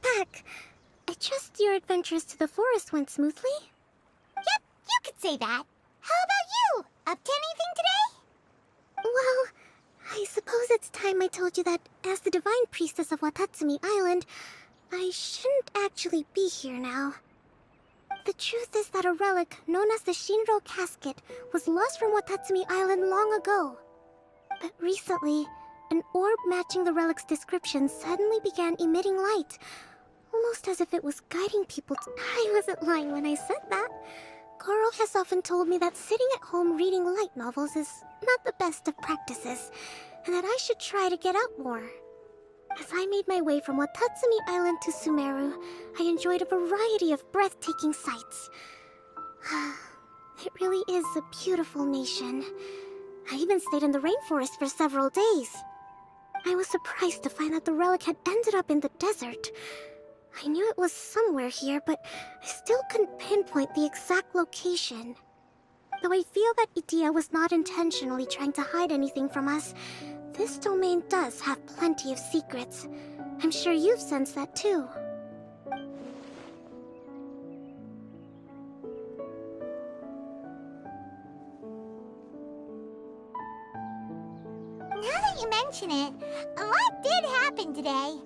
you're back. I trust your adventures to the forest went smoothly? Yep, you could say that. How about you? Up to anything today? Well, I suppose it's time I told you that as the divine priestess of Watatsumi Island, I shouldn't actually be here now. The truth is that a relic known as the Shinro Casket was lost from Watatsumi Island long ago. But recently, an orb matching the relic's description suddenly began emitting light, almost as if it was guiding people to... I wasn't lying when I said that. Goro has often told me that sitting at home reading light novels is not the best of practices, and that I should try to get out more. As I made my way from Watatsumi Island to Sumeru, I enjoyed a variety of breathtaking sights. It really is a beautiful nation. I even stayed in the rainforest for several days. I was surprised to find that the relic had ended up in the desert. I knew it was somewhere here, but I still couldn't pinpoint the exact location. Though I feel that Idia was not intentionally trying to hide anything from us, this domain does have plenty of secrets. I'm sure you've sensed that too. Now that you mention it, a lot did happen today.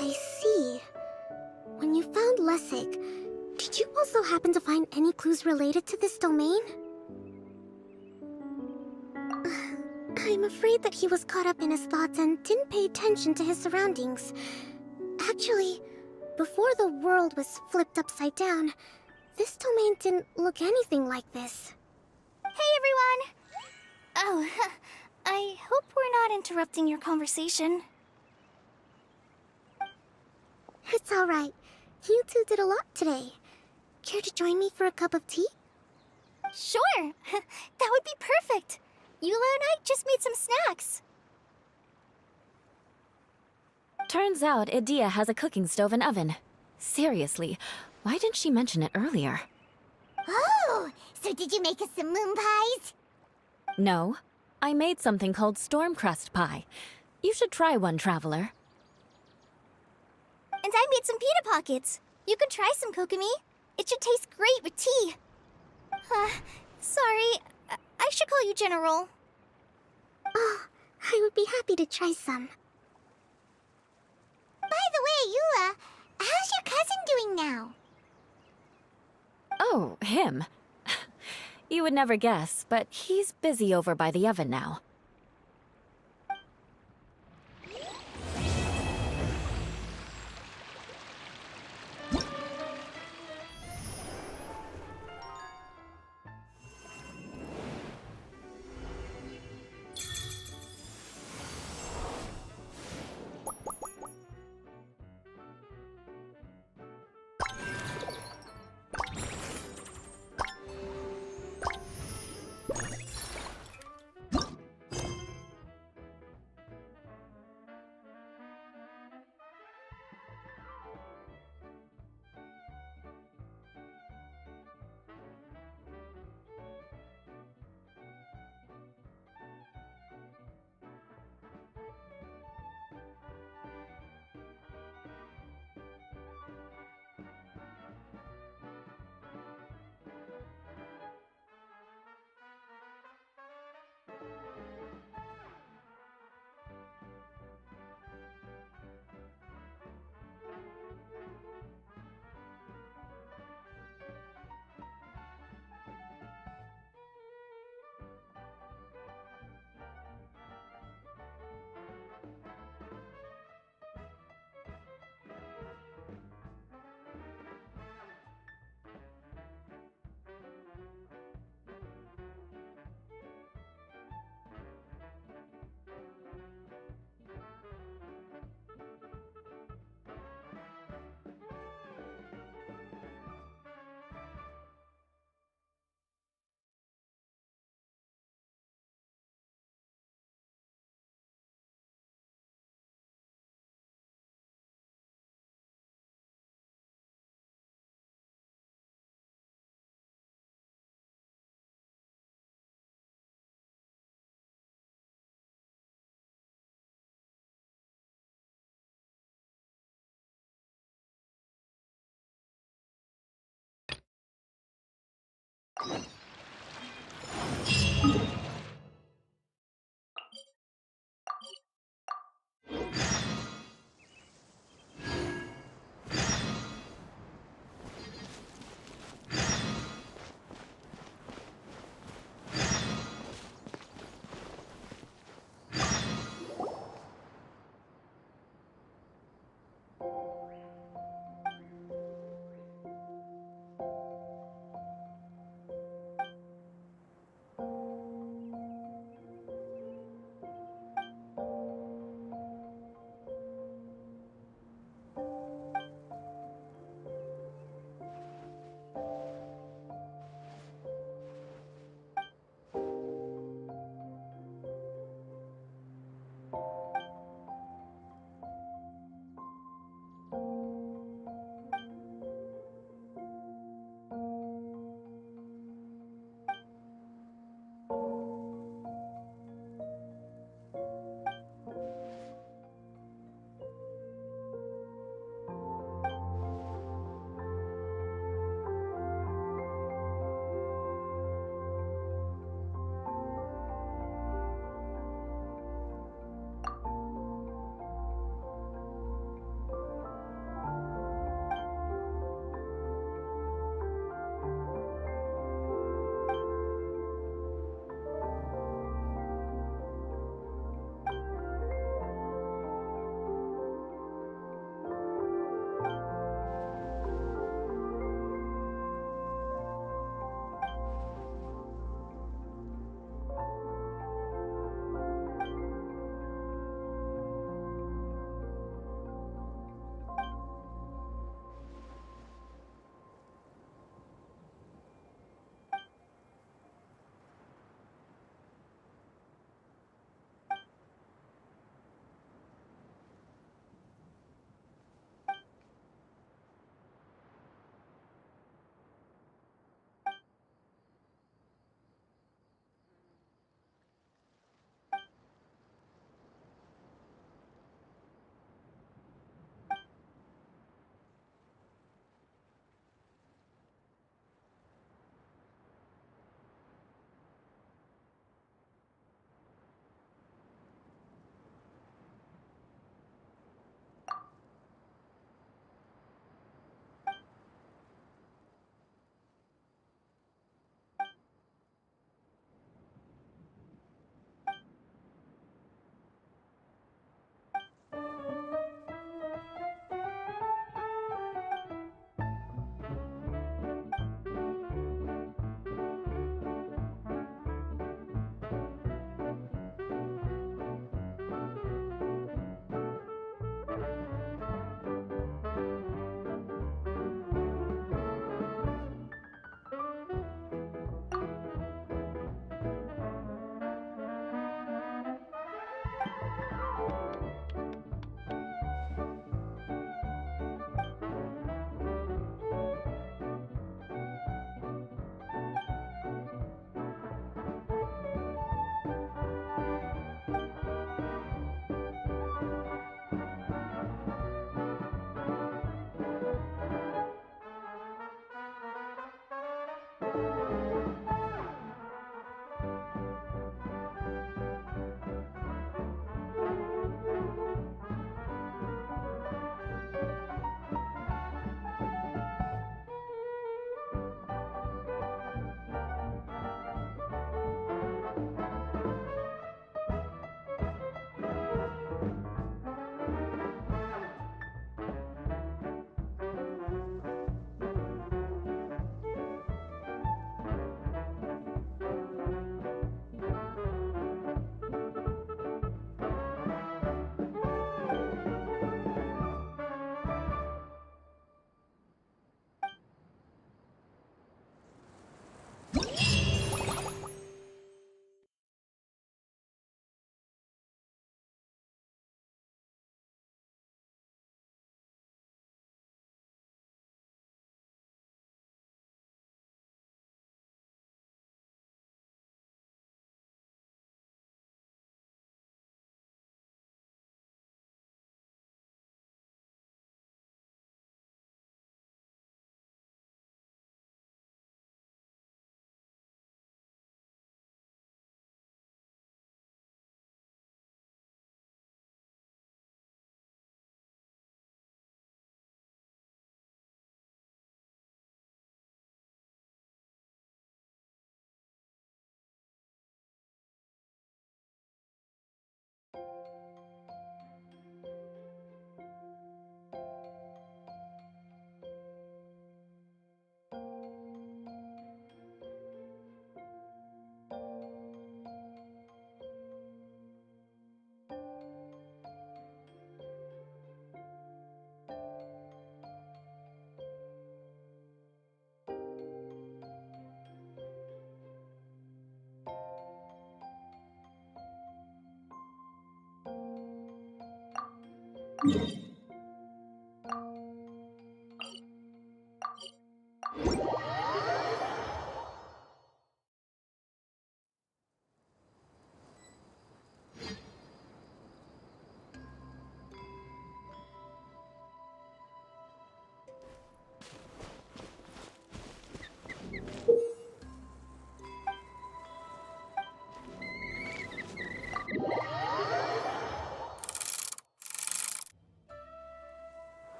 I see. When you found Lessig, did you also happen to find any clues related to this domain? I'm afraid that he was caught up in his thoughts and didn't pay attention to his surroundings. Actually, before the world was flipped upside down, this domain didn't look anything like this. Hey everyone! Oh, I hope we're not interrupting your conversation. It's alright. You two did a lot today. Care to join me for a cup of tea? Sure! That would be perfect! Eula and I just made some snacks. Turns out Idia has a cooking stove and oven. Seriously, why didn't she mention it earlier? Oh, so did you make us some moon pies? No, I made something called storm crust pie. You should try one, traveler. And I made some pita pockets. You could try some, Kokomi. It should taste great with tea. Sorry, I should call you General. Oh, I would be happy to try some. By the way, Eula, how's your cousin doing now? Oh, him. You would never guess, but he's busy over by the oven now.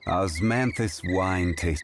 Osmanthus wine taste.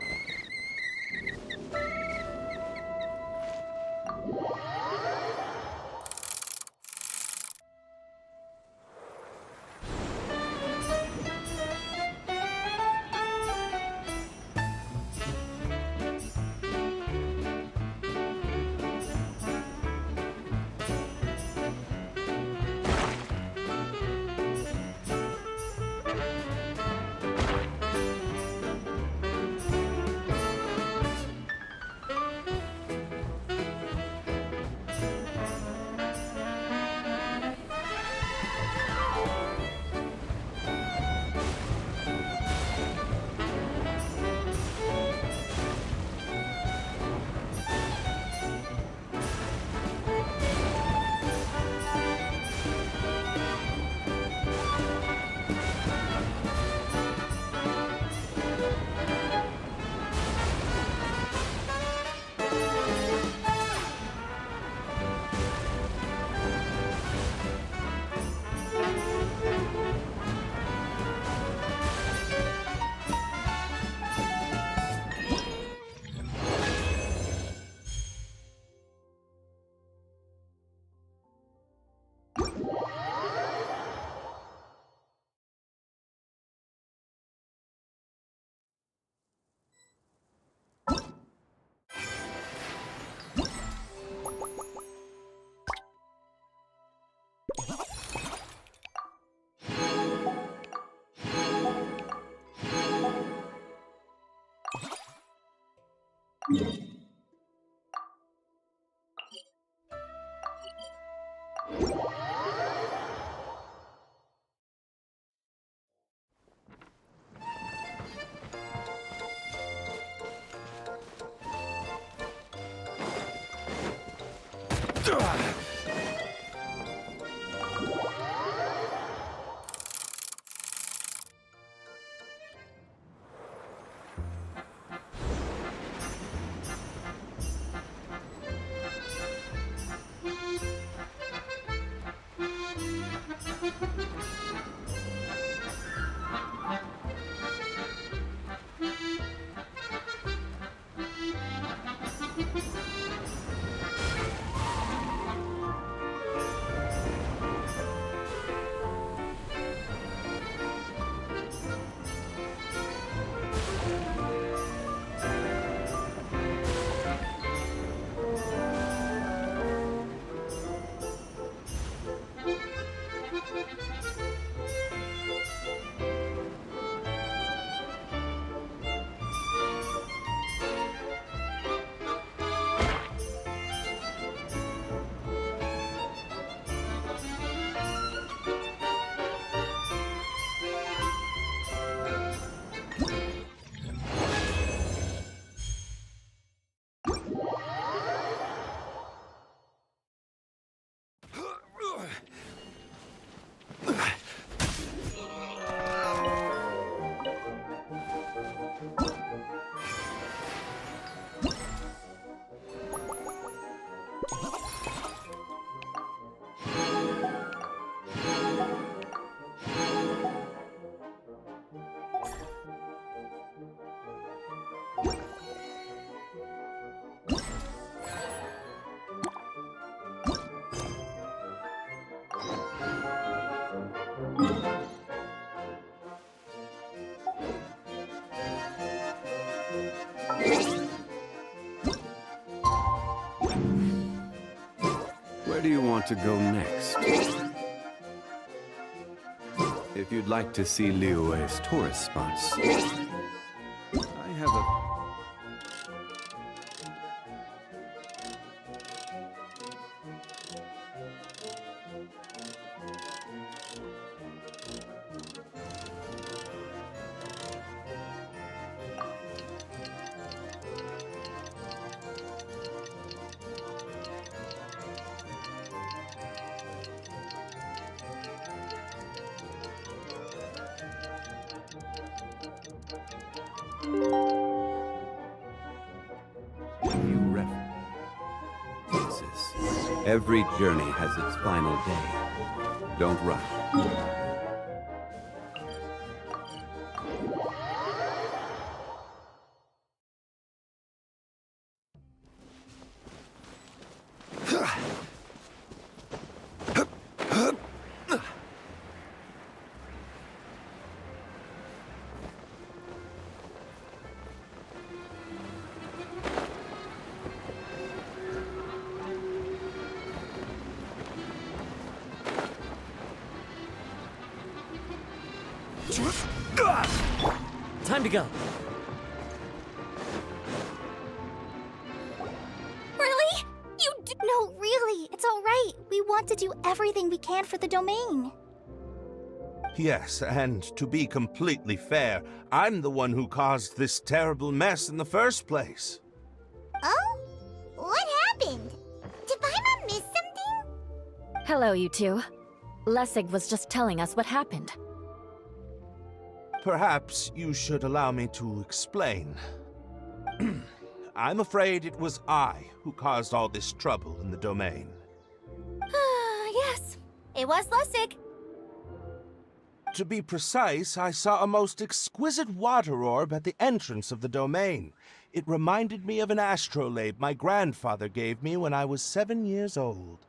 do you want to go next? If you'd like to see Liyue's tourist spots, I have a... few references. Every journey has its final day. Don't rush. Time to go. Really? No, really. It's all right. We want to do everything we can for the domain. Yes, and to be completely fair, I'm the one who caused this terrible mess in the first place. Oh? What happened? Did Paimon miss something? Hello, you two. Lessig was just telling us what happened. Perhaps you should allow me to explain. I'm afraid it was I who caused all this trouble in the domain. Yes, it was Lessig. To be precise, I saw a most exquisite water orb at the entrance of the domain. It reminded me of an astrolabe my grandfather gave me when I was 7 years old.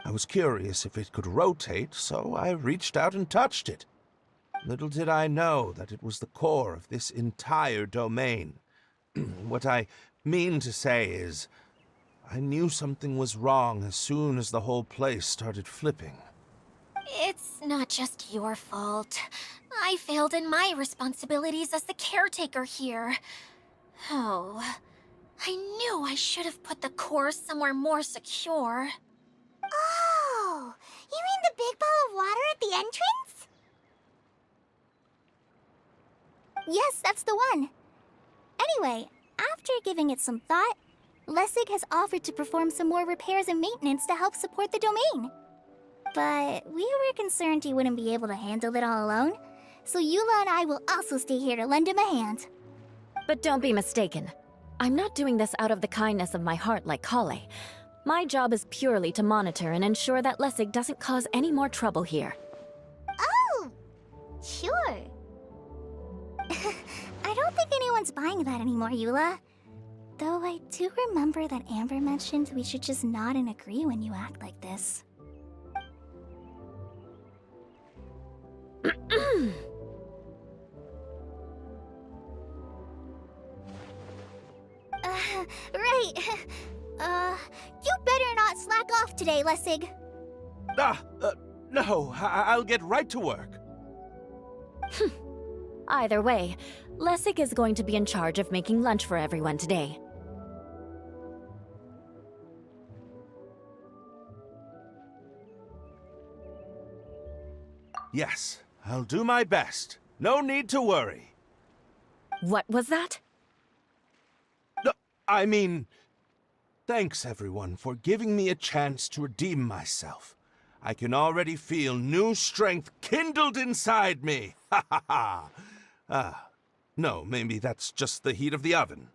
I was curious if it could rotate, so I reached out and touched it. Little did I know that it was the core of this entire domain. What I mean to say is, I knew something was wrong as soon as the whole place started flipping. It's not just your fault. I failed in my responsibilities as the caretaker here. Oh, I knew I should have put the core somewhere more secure. Oh, you mean the big ball of water at the entrance? Yes, that's the one. Anyway, after giving it some thought, Lessig has offered to perform some more repairs and maintenance to help support the domain. But we were concerned he wouldn't be able to handle it all alone, so Eula and I will also stay here to lend him a hand. But don't be mistaken. I'm not doing this out of the kindness of my heart like Kale. My job is purely to monitor and ensure that Lessig doesn't cause any more trouble here. Oh, sure. I don't think anyone's buying that anymore, Eula. Though I do remember that Amber mentioned we should just nod and agree when you act like this. Right. You better not slack off today, Lessig. No, I'll get right to work. Either way, Lessig is going to be in charge of making lunch for everyone today. Yes, I'll do my best. No need to worry. What was that? I mean, thanks everyone for giving me a chance to redeem myself. I can already feel new strength kindled inside me. Ha ha ha. No, maybe that's just the heat of the oven.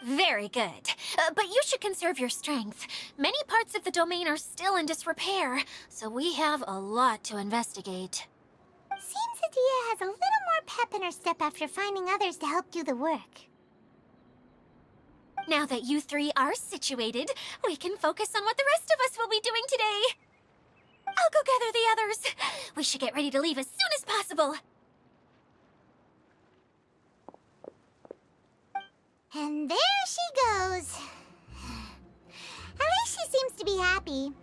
Very good. But you should conserve your strength. Many parts of the domain are still in disrepair, so we have a lot to investigate. Seems Adia has a little more pep in her step after finding others to help do the work. Now that you three are situated, we can focus on what the rest of us will be doing today. I'll go gather the others. We should get ready to leave as soon as possible. And there she goes. At least she seems to be happy.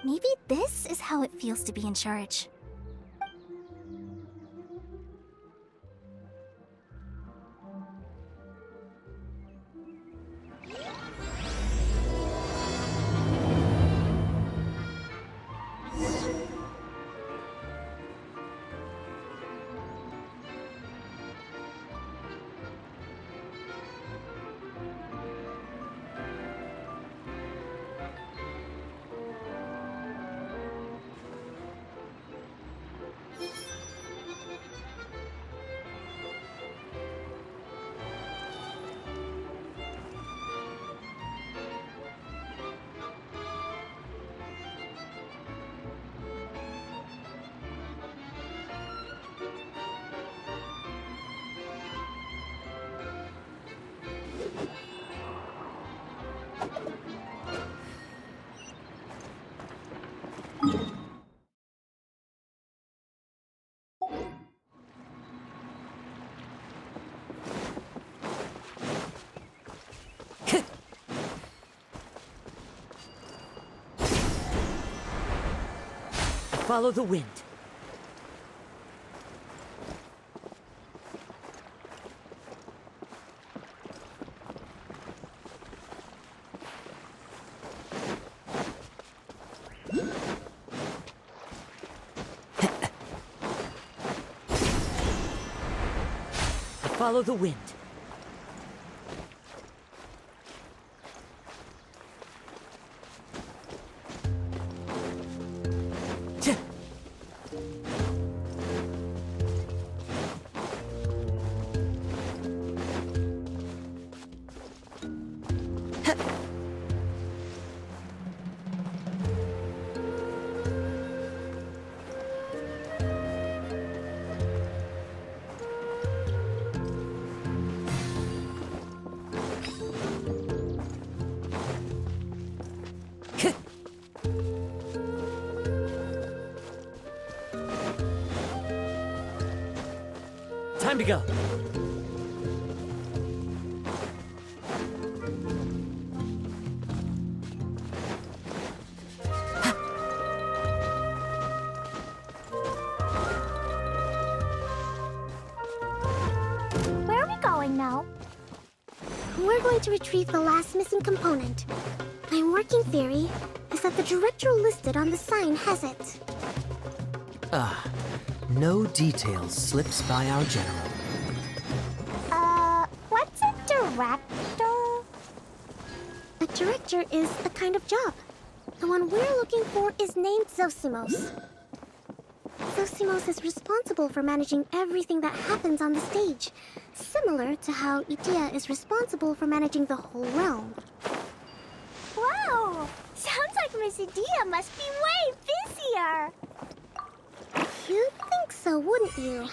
Maybe this is how it feels to be in charge. Follow the wind. Follow the wind. Time to go. Where are we going now? We're going to retrieve the last missing component. My working theory is that the director listed on the sign has it. No details slips by our general. What's a director? A director is a kind of job. The one we're looking for is named Zosimos. Zosimos is responsible for managing everything that happens on the stage, similar to how Idea is responsible for managing the whole realm. Wow! Sounds like Miss Idea must be way busier. You'd think so, wouldn't you?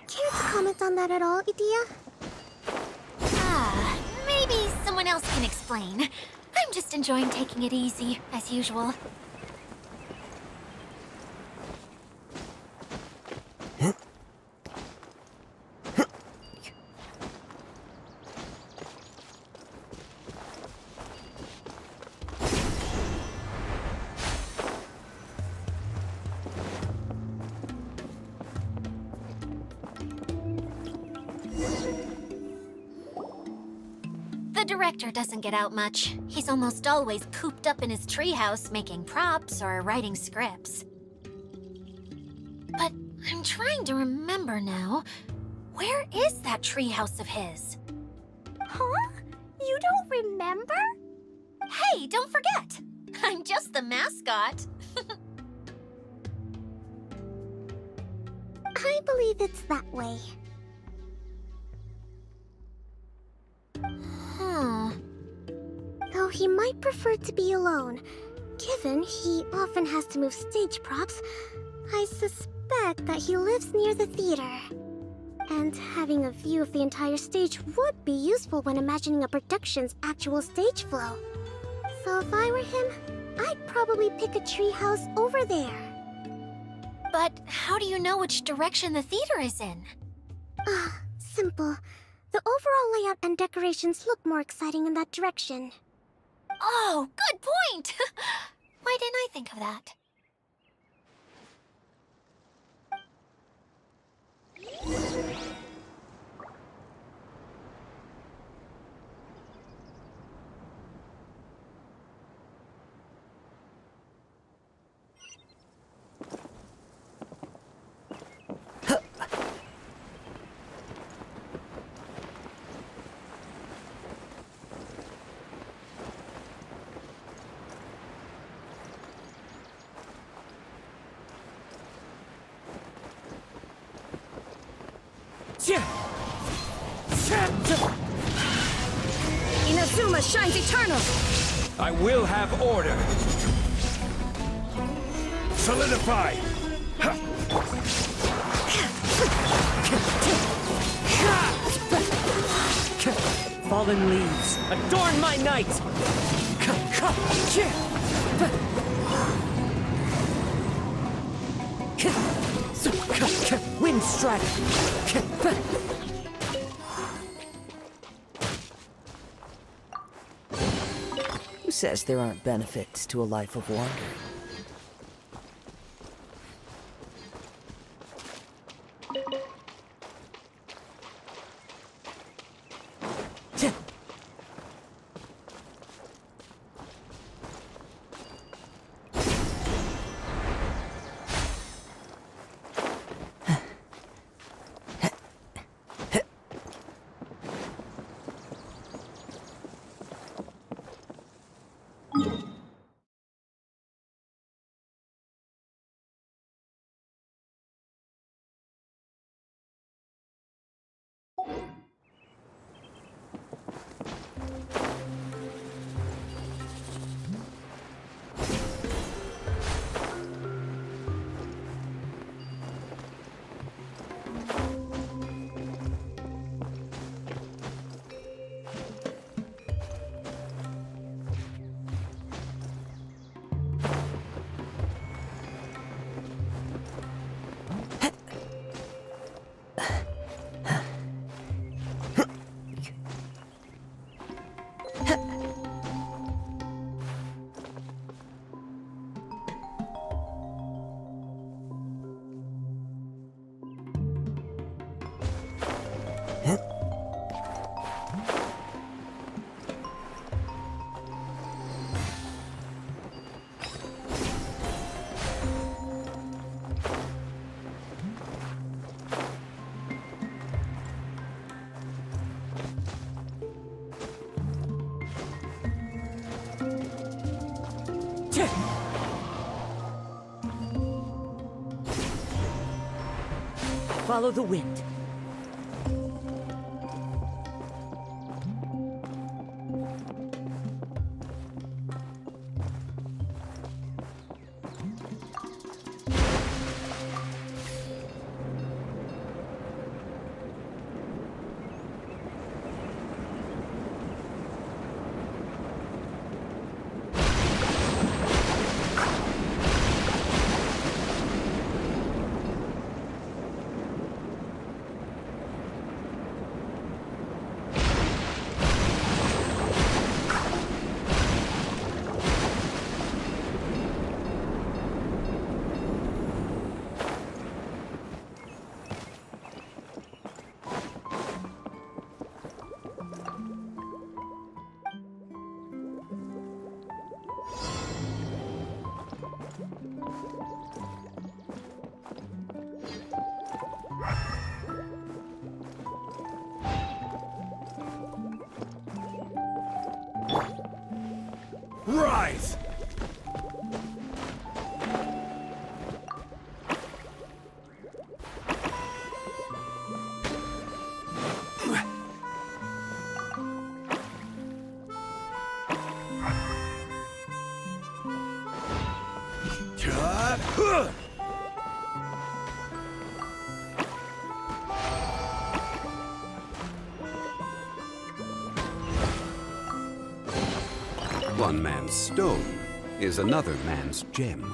Care to comment on that at all, Idea? Maybe someone else can explain. I'm just enjoying taking it easy, as usual. The director doesn't get out much. He's almost always cooped up in his treehouse making props or writing scripts. But I'm trying to remember now. Where is that treehouse of his? Huh? You don't remember? Hey, don't forget! I'm just the mascot. I believe it's that way. Though he might prefer to be alone, given he often has to move stage props, I suspect that he lives near the theater. And having a view of the entire stage would be useful when imagining a production's actual stage flow. So if I were him, I'd probably pick a treehouse over there. But how do you know which direction the theater is in? Simple. The overall layout and decorations look more exciting in that direction. Oh, good point! Why didn't I think of that? Inazuma shines eternal! I will have order. Solidify! Fallen leaves, adorn my night! Wind strike! Who says there aren't benefits to a life of wandering? Follow the wind. Rise! One man's stone is another man's gem.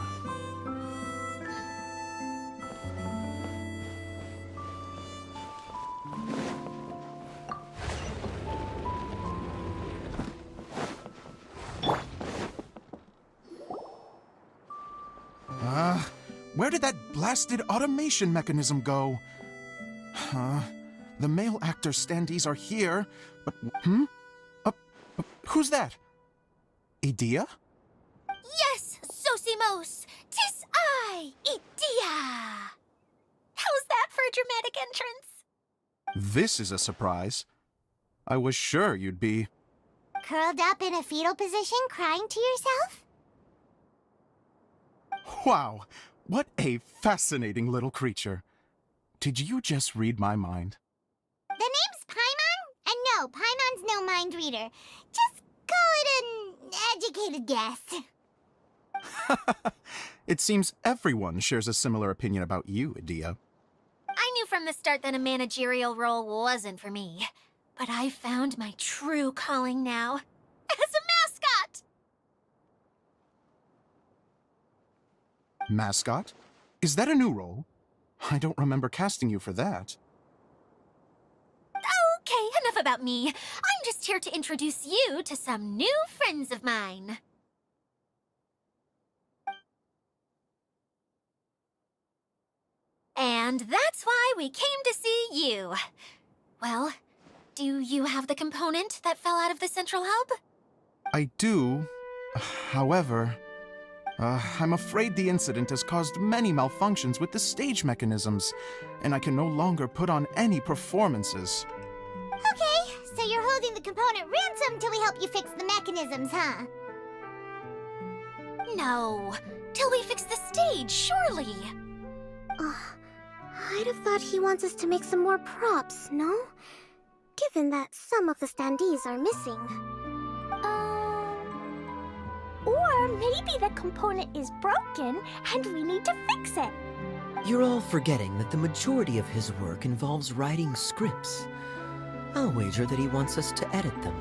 Where did that blasted automation mechanism go? Huh? The male actor standees are here, but... who's that? Idea? Yes, Sosimos! 'Tis I, Idea! How's that for a dramatic entrance? This is a surprise. I was sure you'd be... Curled up in a fetal position, crying to yourself? Wow, what a fascinating little creature. Did you just read my mind? The name's Paimon? And no, Paimon's no mind reader. Just call it an educated guess. It seems everyone shares a similar opinion about you, Idea. I knew from the start that a managerial role wasn't for me. But I found my true calling now. As a mascot! Mascot? Is that a new role? I don't remember casting you for that. Okay, enough about me. I'm just here to introduce you to some new friends of mine. And that's why we came to see you. Well, do you have the component that fell out of the central hub? I do. However, I'm afraid the incident has caused many malfunctions with the stage mechanisms, and I can no longer put on any performances. Okay, so you're holding the component ransom till we help you fix the mechanisms, huh? No, till we fix the stage, surely. I'd have thought he wants us to make some more props, no? Given that some of the standees are missing. Or maybe the component is broken and we need to fix it. You're all forgetting that the majority of his work involves writing scripts. I'll wager that he wants us to edit them.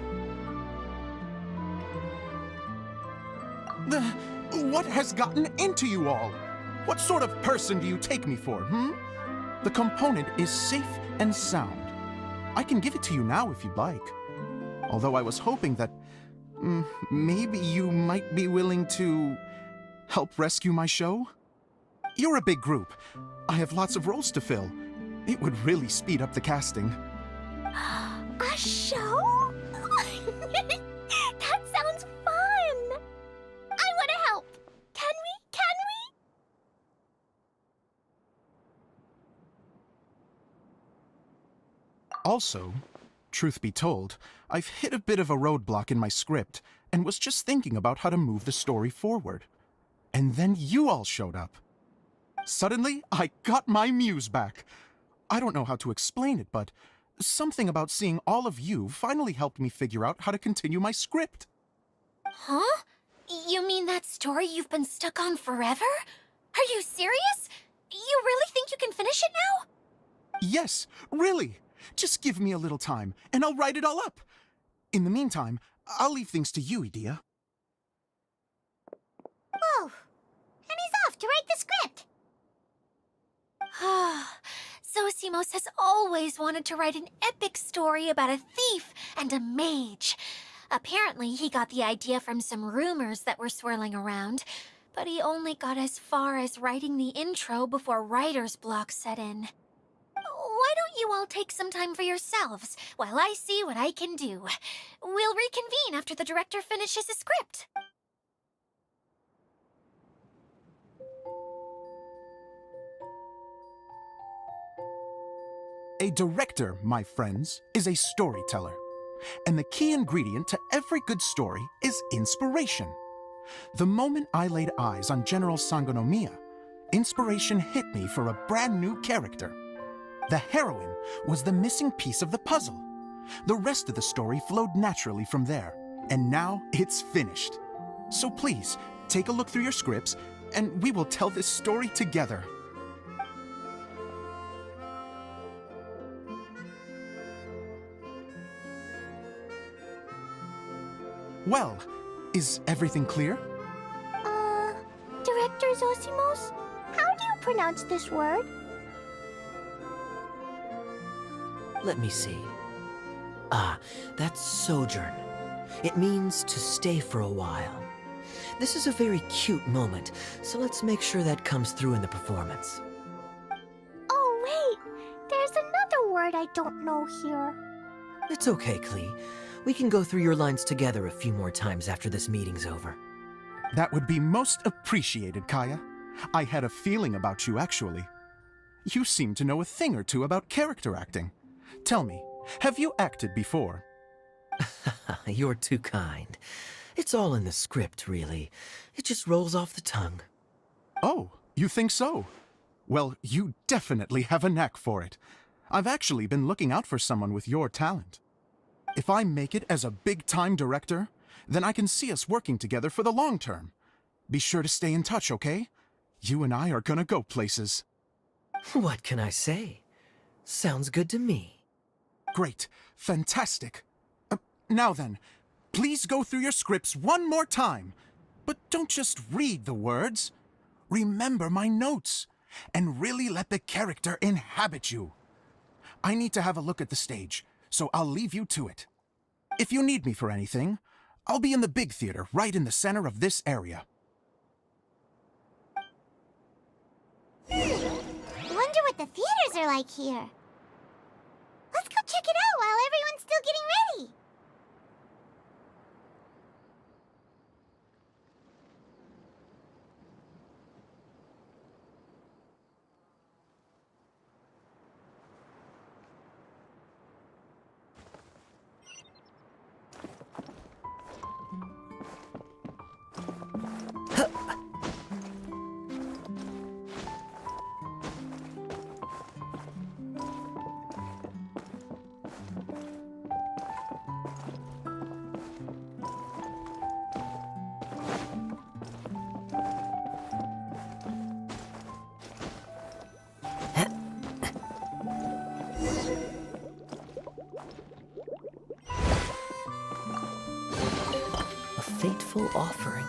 What has gotten into you all? What sort of person do you take me for, The component is safe and sound. I can give it to you now if you'd like. Although I was hoping that maybe you might be willing to help rescue my show? You're a big group. I have lots of roles to fill. It would really speed up the casting. A show? That sounds fun! I want to help! Can we? Can we? Also, truth be told, I've hit a bit of a roadblock in my script and was just thinking about how to move the story forward. And then you all showed up. Suddenly, I got my muse back. I don't know how to explain it, but something about seeing all of you finally helped me figure out how to continue my script. Huh? You mean that story you've been stuck on forever? Are you serious? You really think you can finish it now? Yes, really. Just give me a little time, and I'll write it all up. In the meantime, I'll leave things to you, Idea. Whoa. And he's off to write the script. Zosimos has always wanted to write an epic story about a thief and a mage. Apparently, he got the idea from some rumors that were swirling around, but he only got as far as writing the intro before writer's block set in. Why don't you all take some time for yourselves while I see what I can do? We'll reconvene after the director finishes his script. A director, my friends, is a storyteller. And the key ingredient to every good story is inspiration. The moment I laid eyes on General Sangonomiya, inspiration hit me for a brand new character. The heroine was the missing piece of the puzzle. The rest of the story flowed naturally from there, and now it's finished. So please, take a look through your scripts, and we will tell this story together. Well, is everything clear? Director Zosimos, how do you pronounce this word? Let me see. Ah, that's sojourn. It means to stay for a while. This is a very cute moment, so let's make sure that comes through in the performance. Oh, wait! There's another word I don't know here. It's okay, Klee. We can go through your lines together a few more times after this meeting's over. That would be most appreciated, Kaya. I had a feeling about you, actually. You seem to know a thing or two about character acting. Tell me, have you acted before? You're too kind. It's all in the script, really. It just rolls off the tongue. Oh, you think so? Well, you definitely have a knack for it. I've actually been looking out for someone with your talent. If I make it as a big-time director, then I can see us working together for the long term. Be sure to stay in touch, okay? You and I are gonna go places. What can I say? Sounds good to me. Great. Fantastic. Now then, please go through your scripts one more time. But don't just read the words. Remember my notes, and really let the character inhabit you. I need to have a look at the stage, so I'll leave you to it. If you need me for anything, I'll be in the big theater right in the center of this area. Wonder what the theaters are like here. Let's go check it out while everyone's still getting ready. A fateful offering.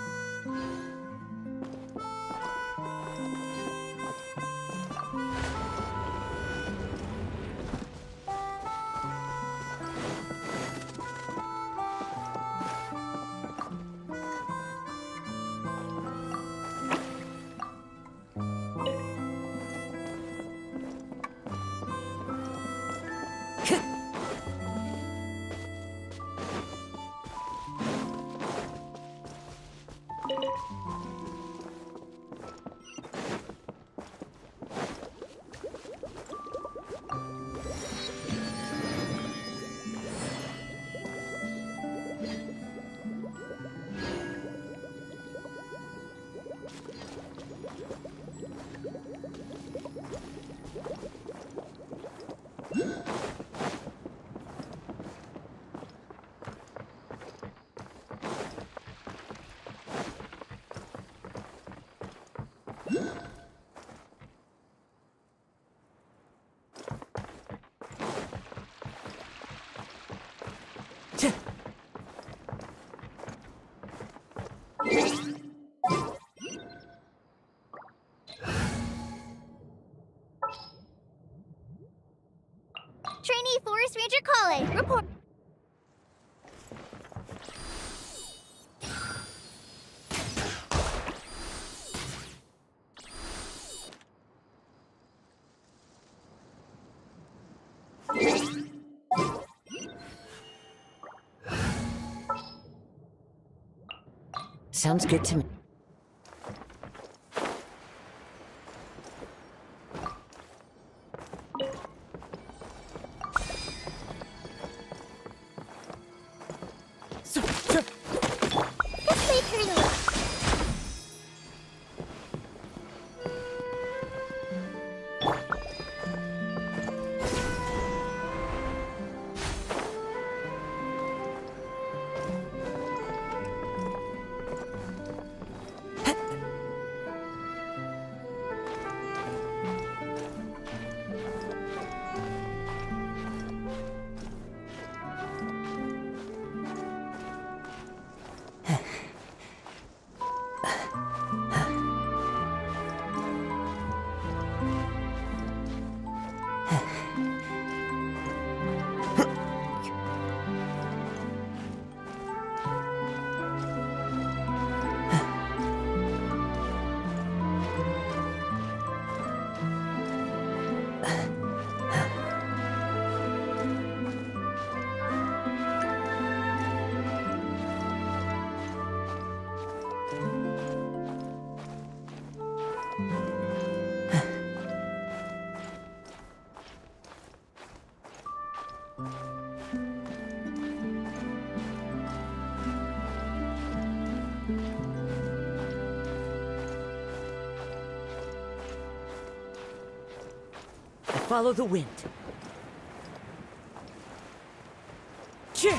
Trainee Forest Ranger Kale, report. Sounds good to me. Let's make her look. Follow the wind. Chip!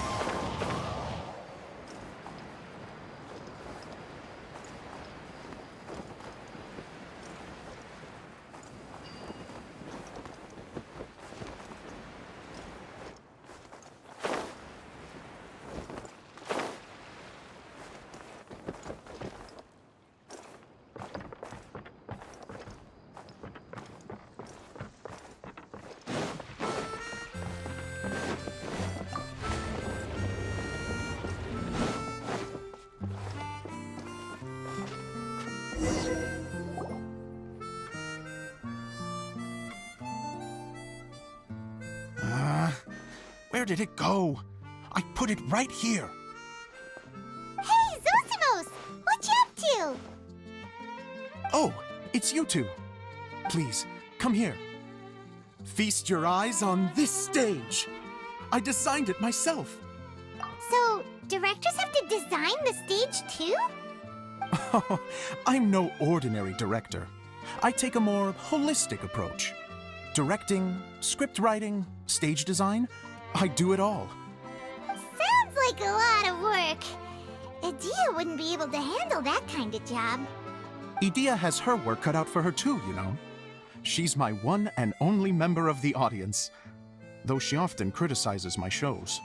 Where did it go? I put it right here. Hey, Zosimos! What you up to? Oh, it's you two. Please, come here. Feast your eyes on this stage. I designed it myself. So, directors have to design the stage too? I'm no ordinary director. I take a more holistic approach. Directing, script writing, stage design, I do it all. Sounds like a lot of work. Adia wouldn't be able to handle that kind of job. Edea has her work cut out for her too, you know. She's my one and only member of the audience, though she often criticizes my shows.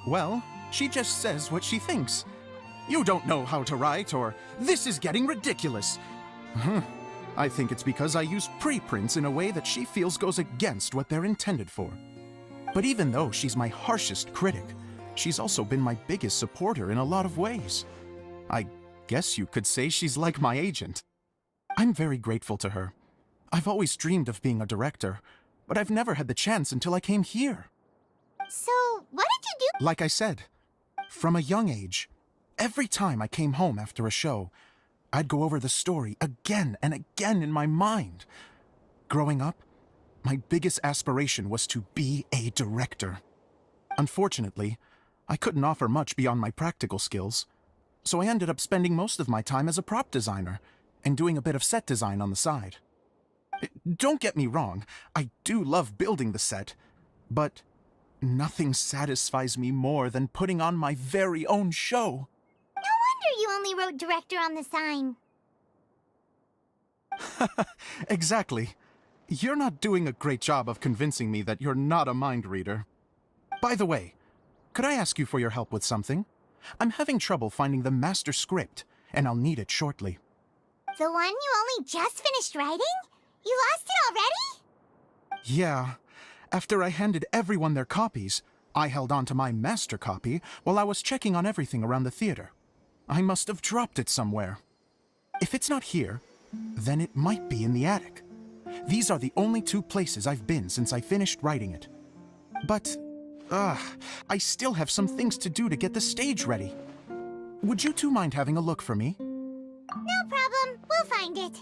Well, she just says what she thinks. You don't know how to write, or this is getting ridiculous. I think it's because I use preprints in a way that she feels goes against what they're intended for. But even though she's my harshest critic, she's also been my biggest supporter in a lot of ways. I guess you could say she's like my agent. I'm very grateful to her. I've always dreamed of being a director, but I've never had the chance until I came here. So, what did you do? Like I said, from a young age, every time I came home after a show, I'd go over the story again and again in my mind. Growing up, my biggest aspiration was to be a director. Unfortunately, I couldn't offer much beyond my practical skills, so I ended up spending most of my time as a prop designer and doing a bit of set design on the side. Don't get me wrong, I do love building the set, but nothing satisfies me more than putting on my very own show. No wonder you only wrote director on the sign. Exactly. You're not doing a great job of convincing me that you're not a mind reader. By the way, could I ask you for your help with something? I'm having trouble finding the master script, and I'll need it shortly. The one you only just finished writing? You lost it already? Yeah. After I handed everyone their copies, I held on to my master copy while I was checking on everything around the theater. I must have dropped it somewhere. If it's not here, then it might be in the attic. These are the only two places I've been since I finished writing it. But, I still have some things to do to get the stage ready. Would you two mind having a look for me? No problem. We'll find it.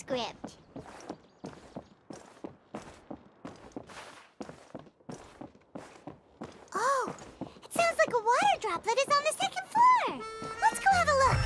script. Oh, it sounds like a water droplet is on the second floor. Let's go have a look.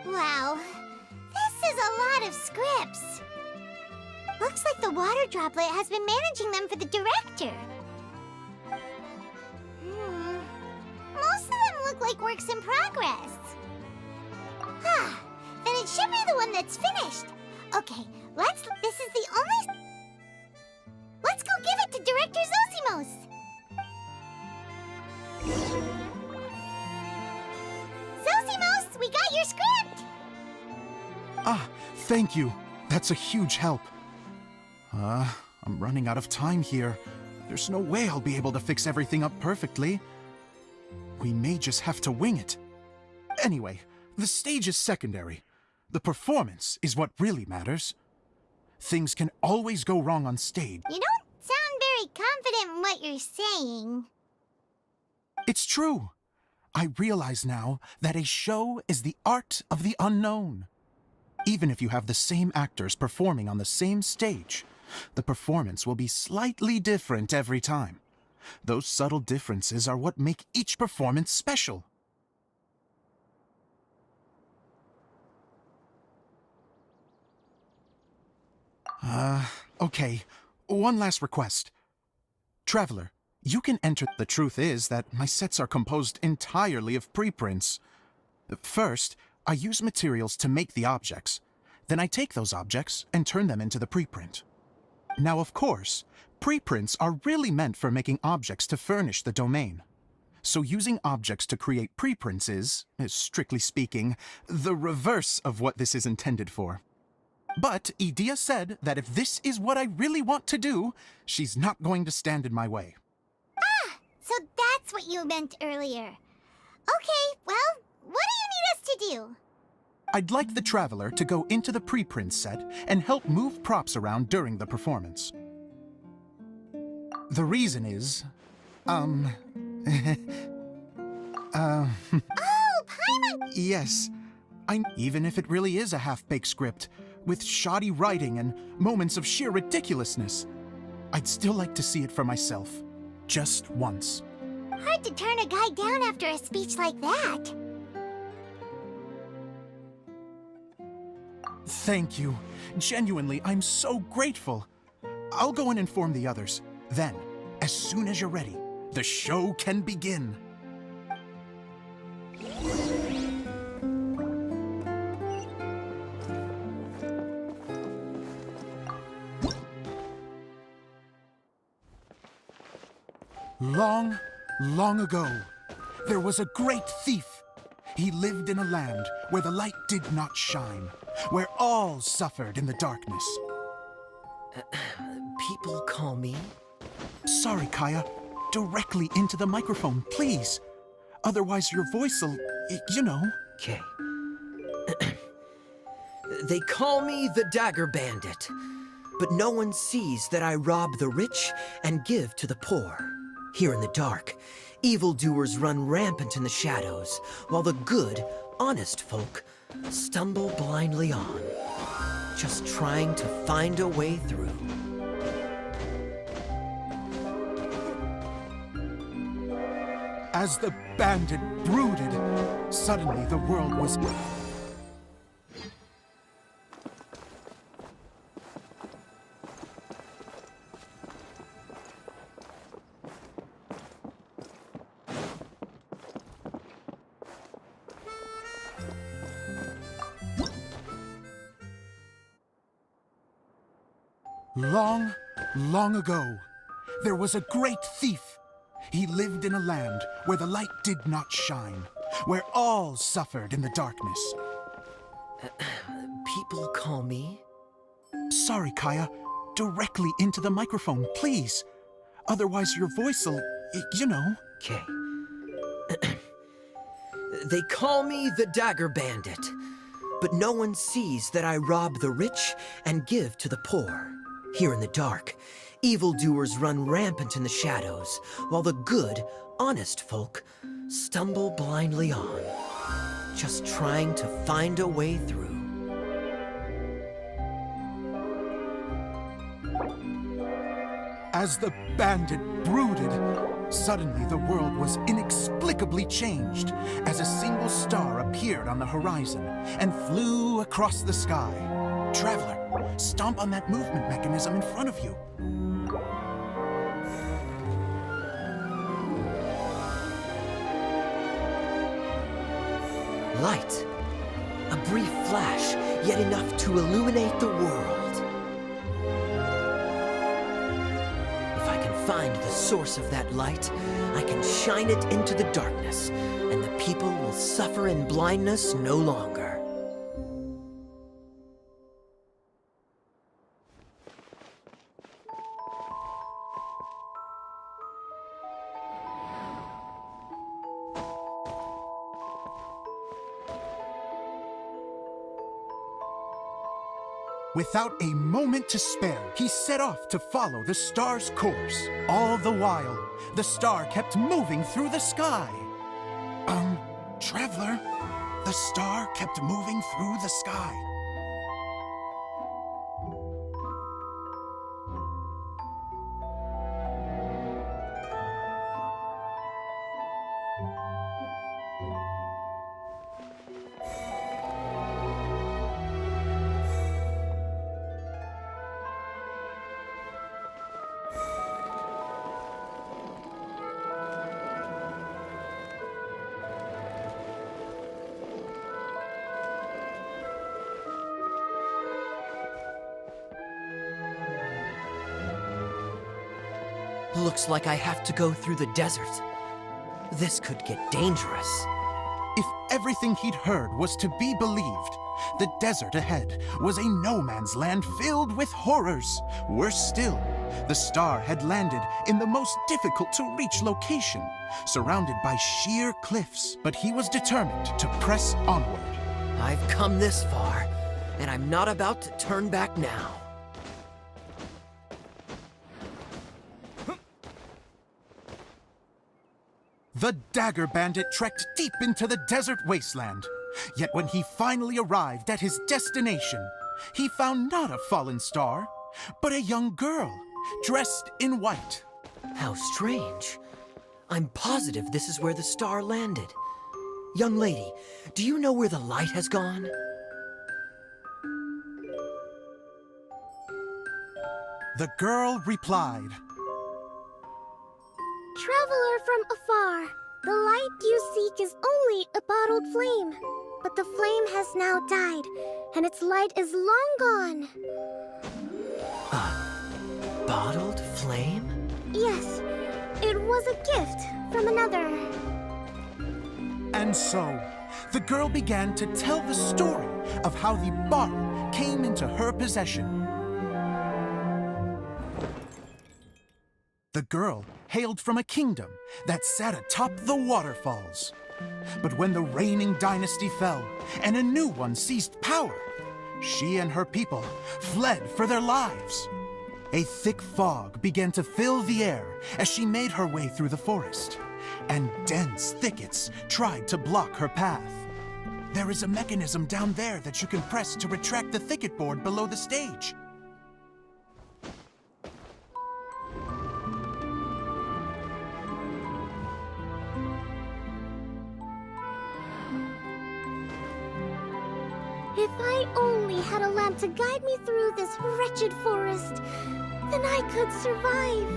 Wow, this is a lot of scripts. Looks like the water droplet has been managing them for the director. Most of them look like works in progress. Then it should be the one that's finished. Okay, this is the only... Let's go give it to Director Zosimos. Zosimos, we got your script! Ah, thank you. That's a huge help. I'm running out of time here. There's no way I'll be able to fix everything up perfectly. We may just have to wing it. Anyway, the stage is secondary. The performance is what really matters. Things can always go wrong on stage. You don't sound very confident in what you're saying. It's true. I realize now that a show is the art of the unknown. Even if you have the same actors performing on the same stage, the performance will be slightly different every time. Those subtle differences are what make each performance special. Okay. One last request. Traveler, you can enter. The truth is that my sets are composed entirely of preprints. First, I use materials to make the objects. Then I take those objects and turn them into the preprint. Now, of course, preprints are really meant for making objects to furnish the domain. So using objects to create preprints is, strictly speaking, the reverse of what this is intended for. But Edea said that if this is what I really want to do, she's not going to stand in my way. So that's what you meant earlier. Okay, well, what do you need us to do? I'd like the Traveler to go into the preprint set and help move props around during the performance. The reason is, Oh, Paimon! yes, even if it really is a half-baked script, with shoddy writing and moments of sheer ridiculousness, I'd still like to see it for myself, just once. Hard to turn a guy down after a speech like that. Thank you. Genuinely, I'm so grateful. I'll go and inform the others. Then, as soon as you're ready, the show can begin. Long, long ago, there was a great thief. He lived in a land where the light did not shine, where all suffered in the darkness. People call me? Sorry, Kaya. Directly into the microphone, please. Otherwise your voice'll, you know. Okay. They call me the Dagger Bandit, but no one sees that I rob the rich and give to the poor. Here in the dark, evildoers run rampant in the shadows, while the good, honest folk stumble blindly on, just trying to find a way through. As the bandit brooded, suddenly the world was... Long, long ago, there was a great thief. He lived in a land where the light did not shine, where all suffered in the darkness. People call me... Sorry, Kaya. Directly into the microphone, please. Otherwise your voice will, you know. Okay. They call me the Dagger Bandit, but no one sees that I rob the rich and give to the poor. Here in the dark, evildoers run rampant in the shadows, while the good, honest folk stumble blindly on, just trying to find a way through. As the bandit brooded, suddenly the world was inexplicably changed as a single star appeared on the horizon and flew across the sky. Traveler, stomp on that movement mechanism in front of you. Light. A brief flash, yet enough to illuminate the world. If I can find the source of that light, I can shine it into the darkness, and the people will suffer in blindness no longer. Without a moment to spare, he set off to follow the star's course. All the while, the star kept moving through the sky. Traveler, the star kept moving through the sky. Looks like I have to go through the desert. This could get dangerous. If everything he'd heard was to be believed, the desert ahead was a no-man's land filled with horrors. Worse still, the star had landed in the most difficult-to-reach location, surrounded by sheer cliffs. But he was determined to press onward. I've come this far, and I'm not about to turn back now. The Dagger Bandit trekked deep into the desert wasteland. Yet when he finally arrived at his destination, he found not a fallen star, but a young girl, dressed in white. How strange. I'm positive this is where the star landed. Young lady, do you know where the light has gone? The girl replied, Traveler from afar, the light you seek is only a bottled flame. But the flame has now died, and its light is long gone. A bottled flame? Yes, it was a gift from another. And so, the girl began to tell the story of how the bottle came into her possession. The girl hailed from a kingdom that sat atop the waterfalls. But when the reigning dynasty fell and a new one seized power, she and her people fled for their lives. A thick fog began to fill the air as she made her way through the forest, and dense thickets tried to block her path. There is a mechanism down there that you can press to retract the thicket board below the stage. If I only had a lamp to guide me through this wretched forest, then I could survive.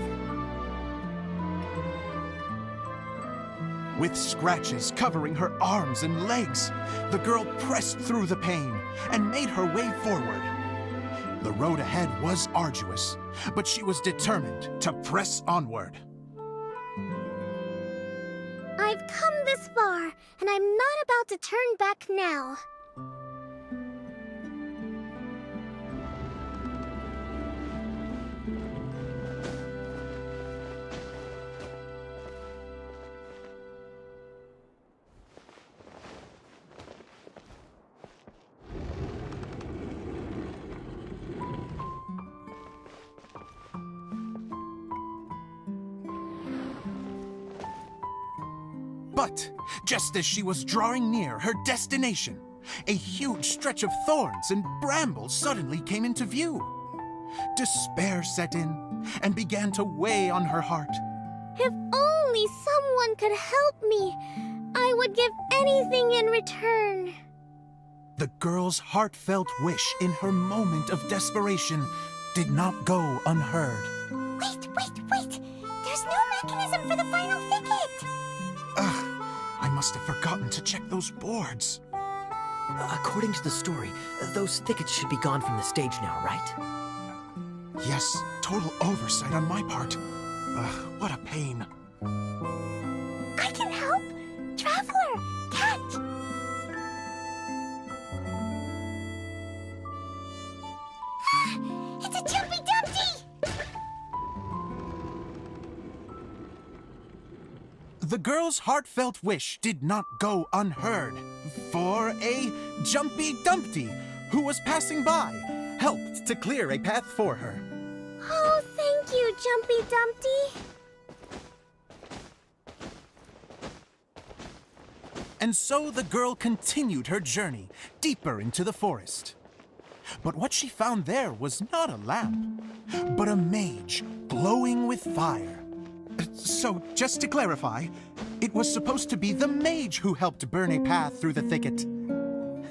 With scratches covering her arms and legs, the girl pressed through the pain and made her way forward. The road ahead was arduous, but she was determined to press onward. I've come this far, and I'm not about to turn back now. But just as she was drawing near her destination, a huge stretch of thorns and brambles suddenly came into view. Despair set in and began to weigh on her heart. If only someone could help me, I would give anything in return. The girl's heartfelt wish in her moment of desperation did not go unheard. Wait! There's no mechanism for the final thicket! Ugh, I must have forgotten to check those boards. According to the story, those thickets should be gone from the stage now, right? Yes, total oversight on my part. Ugh, what a pain. I can help! Traveler! Cat! It's a Jumpy Dumpty! The girl's heartfelt wish did not go unheard, for a Jumpy Dumpty, who was passing by, helped to clear a path for her. Oh, thank you, Jumpy Dumpty. And so the girl continued her journey deeper into the forest. But what she found there was not a lamp, but a mage glowing with fire. So, just to clarify, it was supposed to be the mage who helped burn a path through the thicket. Save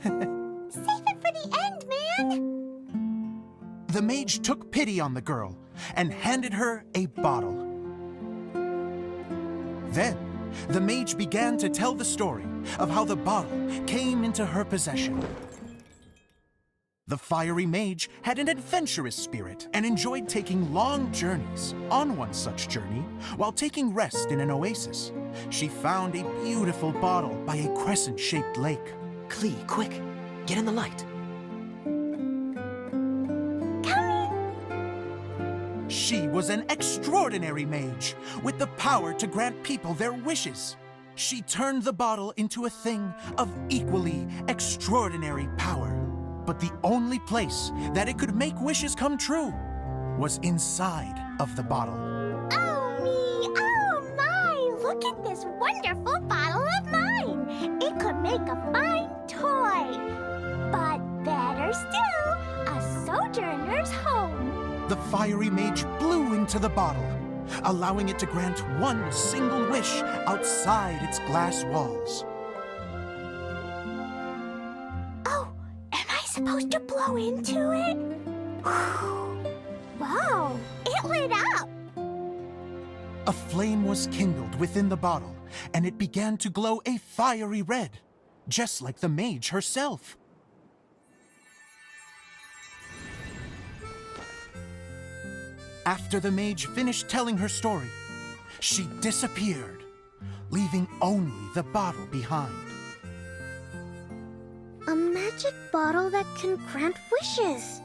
it for the end, man! The mage took pity on the girl and handed her a bottle. Then, the mage began to tell the story of how the bottle came into her possession. The fiery mage had an adventurous spirit and enjoyed taking long journeys. On one such journey, while taking rest in an oasis, she found a beautiful bottle by a crescent-shaped lake. Klee, quick, get in the light. She was an extraordinary mage with the power to grant people their wishes. She turned the bottle into a thing of equally extraordinary power. But the only place that it could make wishes come true was inside of the bottle. Oh me! Oh my! Look at this wonderful bottle of mine! It could make a fine toy! But better still, a sojourner's home! The fiery mage blew into the bottle, allowing it to grant one single wish outside its glass walls. Supposed to blow into it? Wow, it lit up! A flame was kindled within the bottle, and it began to glow a fiery red, just like the mage herself. After the mage finished telling her story, she disappeared, leaving only the bottle behind. A magic bottle that can grant wishes.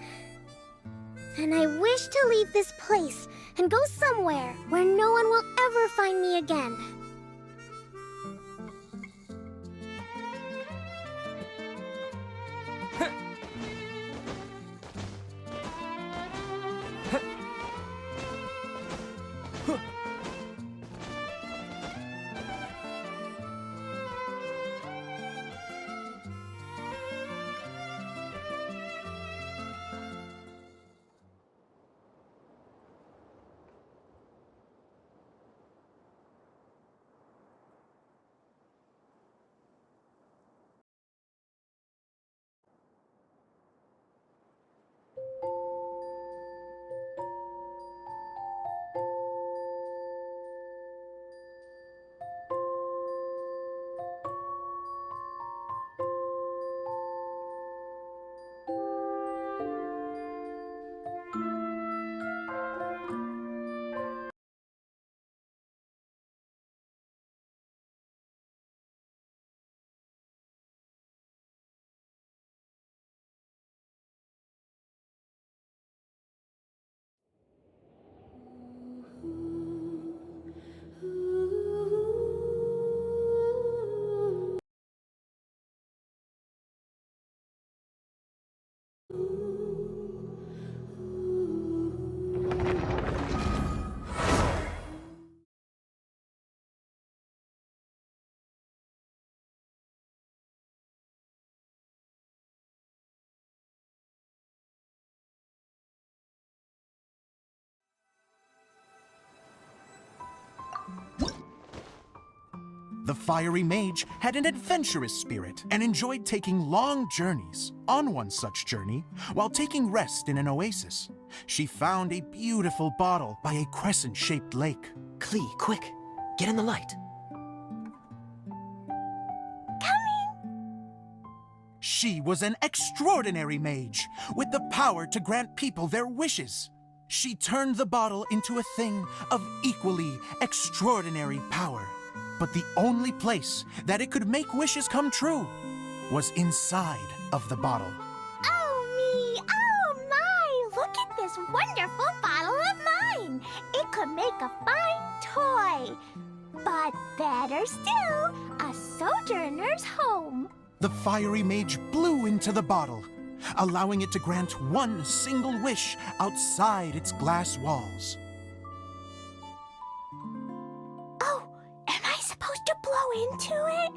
Then I wish to leave this place and go somewhere where no one will ever find me again. The fiery mage had an adventurous spirit and enjoyed taking long journeys. On one such journey, while taking rest in an oasis, she found a beautiful bottle by a crescent-shaped lake. Klee, quick, get in the light. She was an extraordinary mage, with the power to grant people their wishes. She turned the bottle into a thing of equally extraordinary power. But the only place that it could make wishes come true was inside of the bottle. Oh me! Oh my! Look at this wonderful bottle of mine! It could make a fine toy! But better still, a sojourner's home! The fiery mage blew into the bottle, allowing it to grant one single wish outside its glass walls. Oh, am I supposed to blow into it?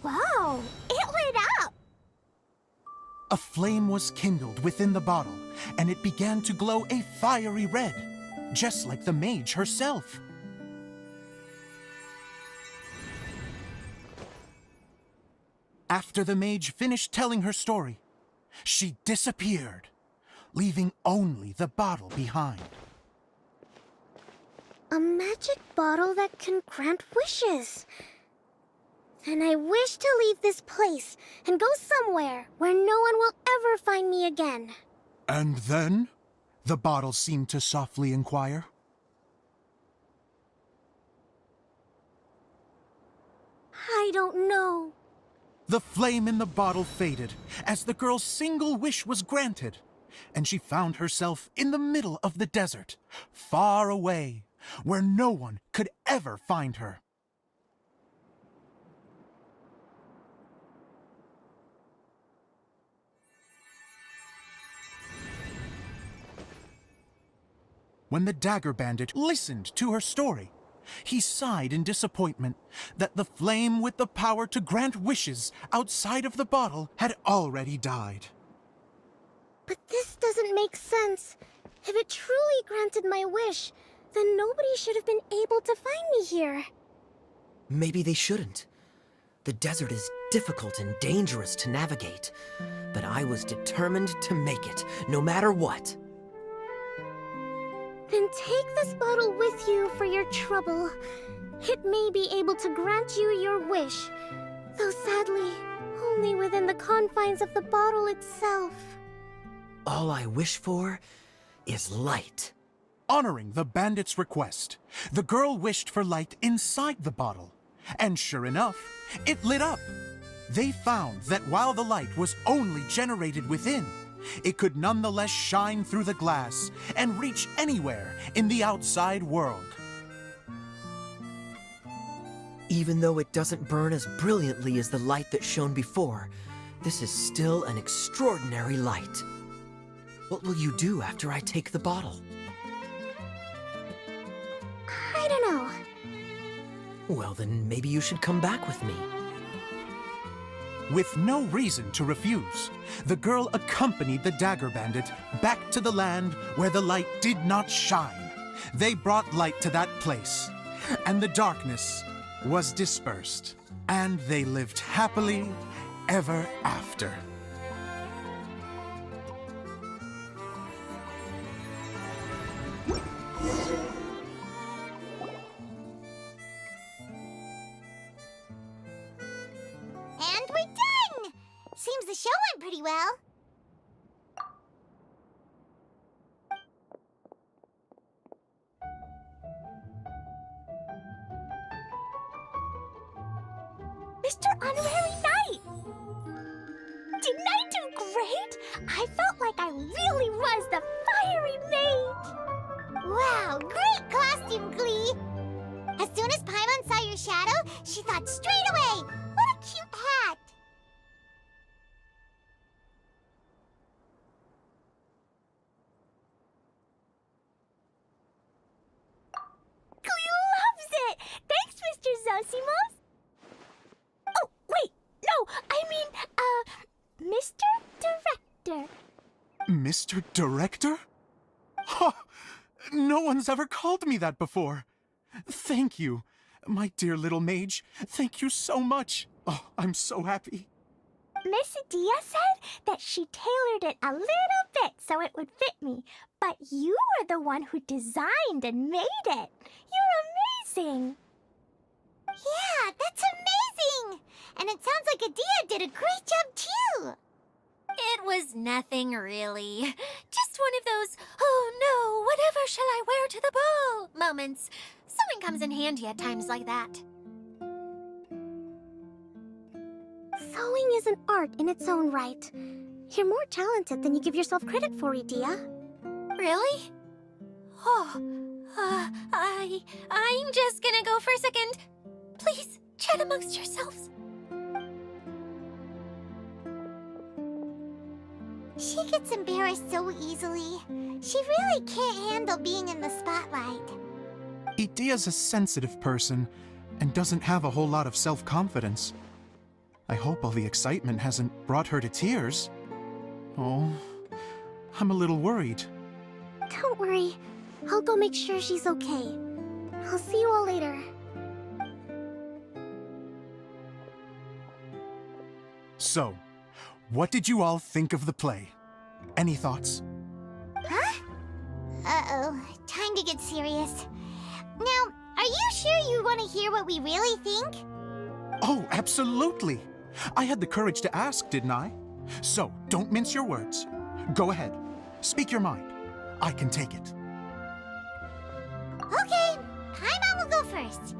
Wow, it lit up! A flame was kindled within the bottle, and it began to glow a fiery red, just like the mage herself. After the mage finished telling her story, she disappeared, leaving only the bottle behind. A magic bottle that can grant wishes. Then I wish to leave this place and go somewhere where no one will ever find me again. And then? The bottle seemed to softly inquire. I don't know. The flame in the bottle faded as the girl's single wish was granted, and she found herself in the middle of the desert, far away, where no one could ever find her. When the Dagger Bandit listened to her story, he sighed in disappointment that the flame with the power to grant wishes outside of the bottle had already died. But this doesn't make sense. If it truly granted my wish, then nobody should have been able to find me here. Maybe they shouldn't. The desert is difficult and dangerous to navigate, but I was determined to make it, no matter what. Then take this bottle with you for your trouble. It may be able to grant you your wish, though sadly, only within the confines of the bottle itself. All I wish for is light. Honoring the bandit's request, the girl wished for light inside the bottle, and sure enough, it lit up. They found that while the light was only generated within, it could nonetheless shine through the glass and reach anywhere in the outside world. Even though it doesn't burn as brilliantly as the light that shone before, this is still an extraordinary light. What will you do after I take the bottle? I don't know. Well, then maybe you should come back with me. With no reason to refuse, the girl accompanied the Dagger Bandit back to the land where the light did not shine. They brought light to that place, and the darkness was dispersed, and they lived happily ever after. And we're done! Seems the show went pretty well. Mr. Honorary Knight! Didn't I do great? I felt like I really was the fiery mage! Wow, great costume, Glee! As soon as Paimon saw your shadow, she thought straight away, what a cute hat! Glee loves it! Thanks, Mr. Zosimos! Oh, wait, no, I mean, Mr. Director. Mr. Director? Ha! No one's ever called me that before. Thank you. My dear little mage, thank you so much. Oh, I'm so happy. Miss Dia said that she tailored it a little bit so it would fit me, but you were the one who designed and made it. You're amazing. Yeah, that's amazing! And it sounds like Adia did a great job too! It was nothing really. Just one of those, oh no, whatever shall I wear to the ball moments. Sewing comes in handy at times like that. Sewing is an art in its own right. You're more talented than you give yourself credit for, Adia. Really? Oh, I'm just gonna go for a second. Please, chat amongst yourselves. She gets embarrassed so easily. She really can't handle being in the spotlight. Idia's a sensitive person and doesn't have a whole lot of self-confidence. I hope all the excitement hasn't brought her to tears. Oh, I'm a little worried. Don't worry. I'll go make sure she's okay. I'll see you all later. So, what did you all think of the play? Any thoughts? Huh? Uh-oh. Time to get serious. Now, are you sure you want to hear what we really think? Oh, absolutely. I had the courage to ask, didn't I? So, don't mince your words. Go ahead. Speak your mind. I can take it. Okay, Paimon will go first.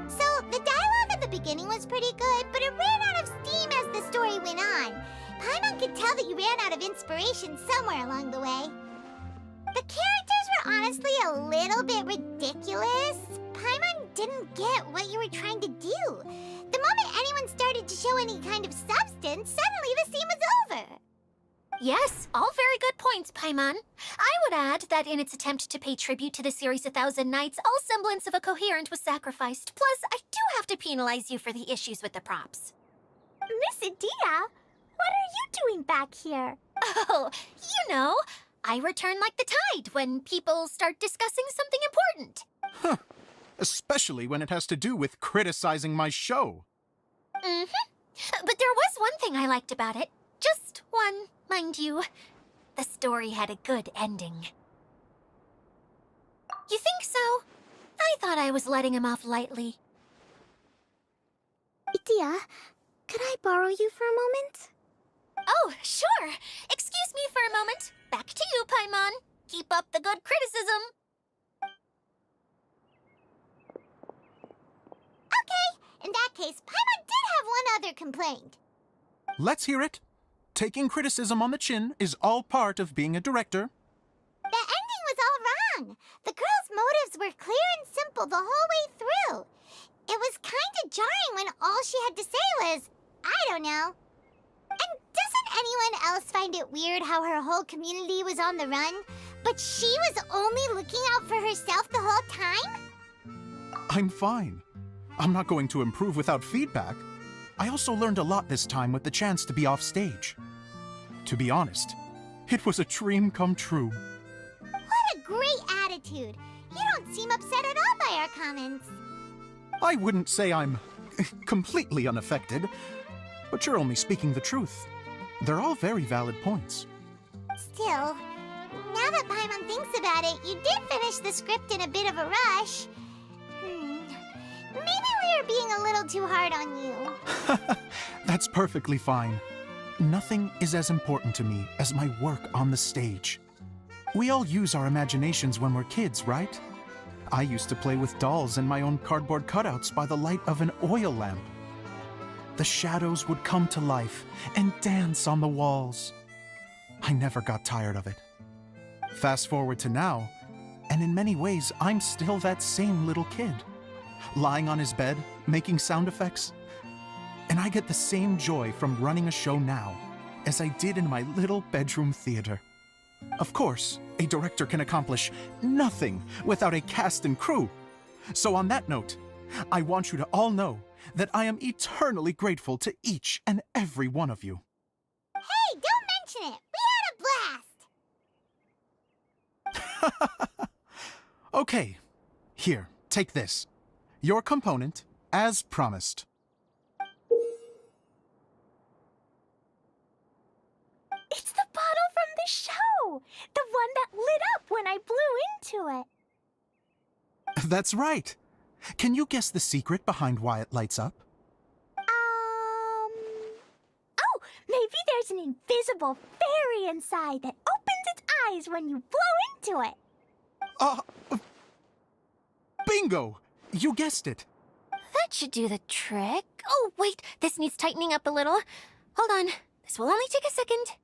So, the dialogue at the beginning was pretty good, but it ran out of steam as the story went on. Paimon could tell that you ran out of inspiration somewhere along the way. The characters were honestly a little bit ridiculous. Paimon didn't get what you were trying to do. The moment anyone started to show any kind of substance, suddenly the scene was over. Yes, all very good points, Paimon. I would add that in its attempt to pay tribute to the series 1,000 Nights, all semblance of a coherent was sacrificed. Plus, I do have to penalize you for the issues with the props. Miss Dia, what are you doing back here? Oh, you know, I return like the tide when people start discussing something important. Huh. Especially when it has to do with criticizing my show. Mm-hmm. But there was one thing I liked about it. Just one, mind you. The story had a good ending. You think so? I thought I was letting him off lightly. Idia, could I borrow you for a moment? Oh, sure. Excuse me for a moment. Back to you, Paimon. Keep up the good criticism. Okay, in that case, Paimon did have one other complaint. Let's hear it. Taking criticism on the chin is all part of being a director. The ending was all wrong. The girl's motives were clear and simple the whole way through. It was kind of jarring when all she had to say was, I don't know. And doesn't anyone else find it weird how her whole community was on the run, but she was only looking out for herself the whole time? I'm fine. I'm not going to improve without feedback. I also learned a lot this time with the chance to be off stage. To be honest, it was a dream come true. What a great attitude. You don't seem upset at all by our comments. I wouldn't say I'm completely unaffected, but you're only speaking the truth. They're all very valid points. Still, now that Paimon thinks about it, you did finish the script in a bit of a rush. Maybe we were being a little too hard on you. That's perfectly fine. Nothing is as important to me as my work on the stage. We all use our imaginations when we're kids, right? I used to play with dolls and my own cardboard cutouts by the light of an oil lamp. The shadows would come to life and dance on the walls. I never got tired of it. Fast forward to now, and in many ways, I'm still that same little kid. Lying on his bed, making sound effects. And I get the same joy from running a show now as I did in my little bedroom theater. Of course, a director can accomplish nothing without a cast and crew. So on that note, I want you to all know that I am eternally grateful to each and every one of you. Hey, don't mention it. We had a blast. Okay, here, take this. Your component, as promised. It's the bottle from the show! The one that lit up when I blew into it. That's right. Can you guess the secret behind why it lights up? Oh, maybe there's an invisible fairy inside that opens its eyes when you blow into it. Bingo! You guessed it. That should do the trick. Oh, wait, this needs tightening up a little. Hold on, this will only take a second.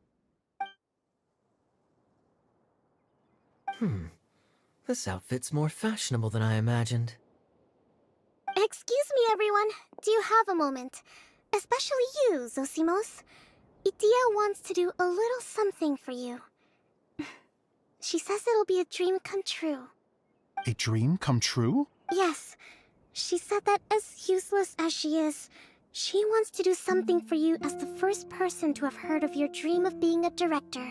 This outfit's more fashionable than I imagined. Excuse me, everyone. Do you have a moment? Especially you, Zosimos. Itia wants to do a little something for you. She says it'll be a dream come true. A dream come true? Yes. She said that as useless as she is, she wants to do something for you as the first person to have heard of your dream of being a director.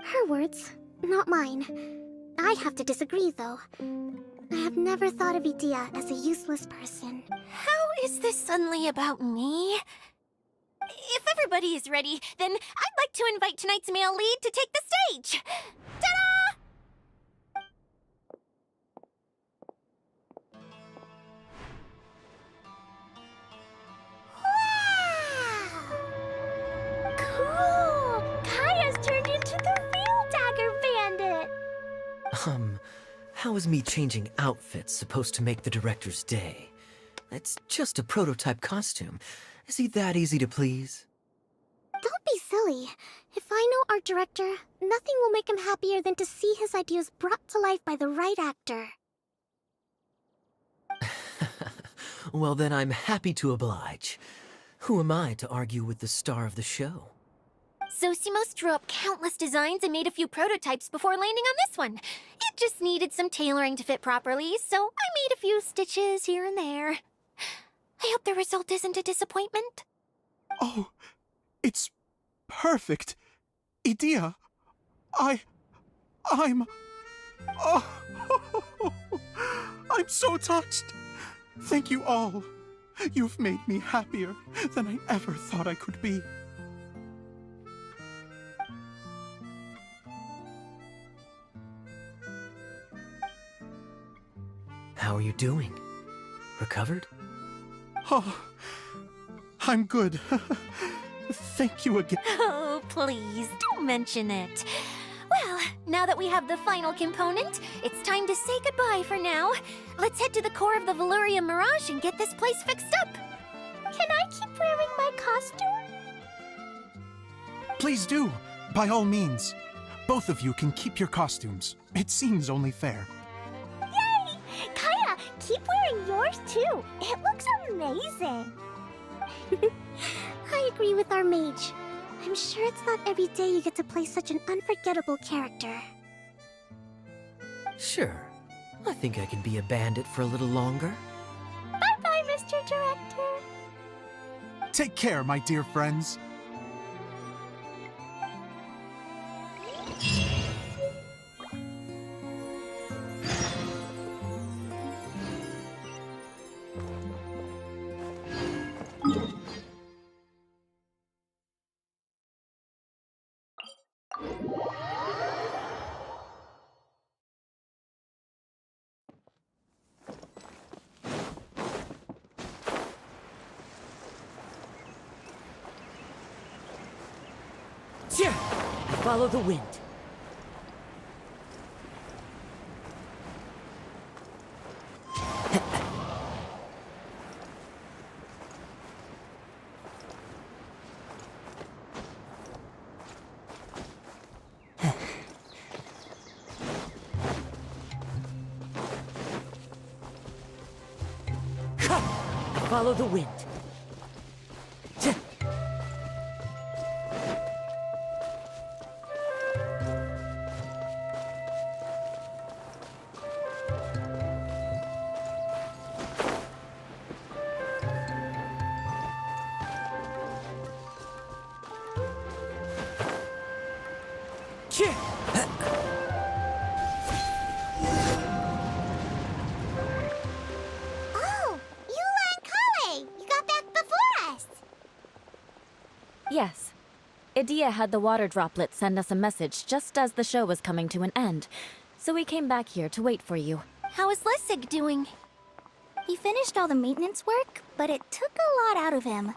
Her words, not mine. I have to disagree, though. I have never thought of Itia as a useless person. How is this suddenly about me? If everybody is ready, then I'd like to invite tonight's male lead to take the stage. Ta-da! Cool! Kaya's turned into the real Dagger Bandit! How is me changing outfits supposed to make the director's day? It's just a prototype costume. Is he that easy to please? Don't be silly. If I know our director, nothing will make him happier than to see his ideas brought to life by the right actor. Well, then I'm happy to oblige. Who am I to argue with the star of the show? Zosimos drew up countless designs and made a few prototypes before landing on this one. It just needed some tailoring to fit properly, so I made a few stitches here and there. I hope the result isn't a disappointment. Oh, it's perfect. Idia, I'm... Oh, I'm so touched. Thank you all. You've made me happier than I ever thought I could be. How are you doing? Recovered? Oh, I'm good. Thank you again. Oh, please, don't mention it. Well, now that we have the final component, it's time to say goodbye for now. Let's head to the core of the Valurium Mirage and get this place fixed up. Can I keep wearing my costume? Please do, by all means. Both of you can keep your costumes. It seems only fair. Yay! Kaya, keep wearing yours too. It looks amazing. I agree with our mage. I'm sure it's not every day you get to play such an unforgettable character. Sure. I think I can be a bandit for a little longer. Bye-bye, Mr. Director. Take care, my dear friends. Follow the wind. Follow the wind. Oh, Idea had the water droplet send us a message just as the show was coming to an end, so we came back here to wait for you. How is Lessig doing? He finished all the maintenance work, but it took a lot out of him.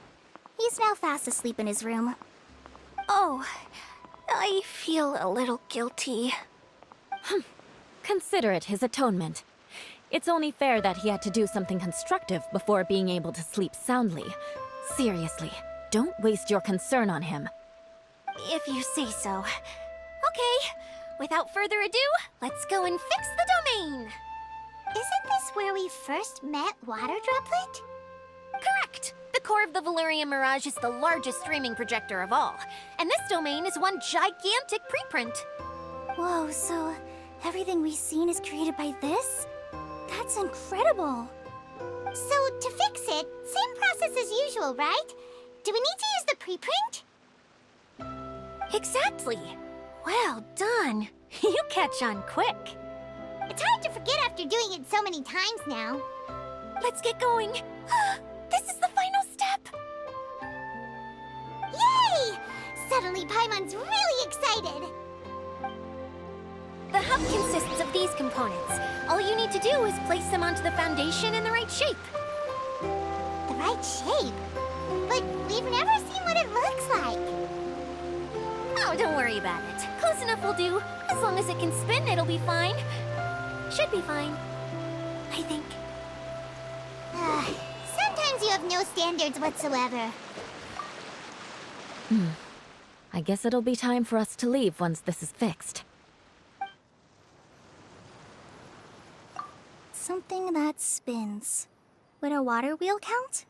He's now fast asleep in his room. Oh, I feel a little guilty. Consider it his atonement. It's only fair that he had to do something constructive before being able to sleep soundly. Seriously, don't waste your concern on him. If you say so. Okay, without further ado, let's go and fix the domain! Isn't this where we first met Water Droplet? Correct! The core of the Valerian Mirage is the largest streaming projector of all, and this domain is one gigantic preprint. Whoa, so everything we've seen is created by this? That's incredible! So, to fix it, same process as usual, right? Do we need to use the preprint? Exactly! Well done! You catch on quick. It's hard to forget after doing it so many times now. Let's get going. This is the final step! Yay! Suddenly Paimon's really excited. The hub consists of these components. All you need to do is place them onto the foundation in the right shape. The right shape? But we've never seen what it looks like. Oh, don't worry about it. Close enough will do. As long as it can spin, it'll be fine. Should be fine. I think. Sometimes you have no standards whatsoever. I guess it'll be time for us to leave once this is fixed. Something that spins. Would a water wheel count?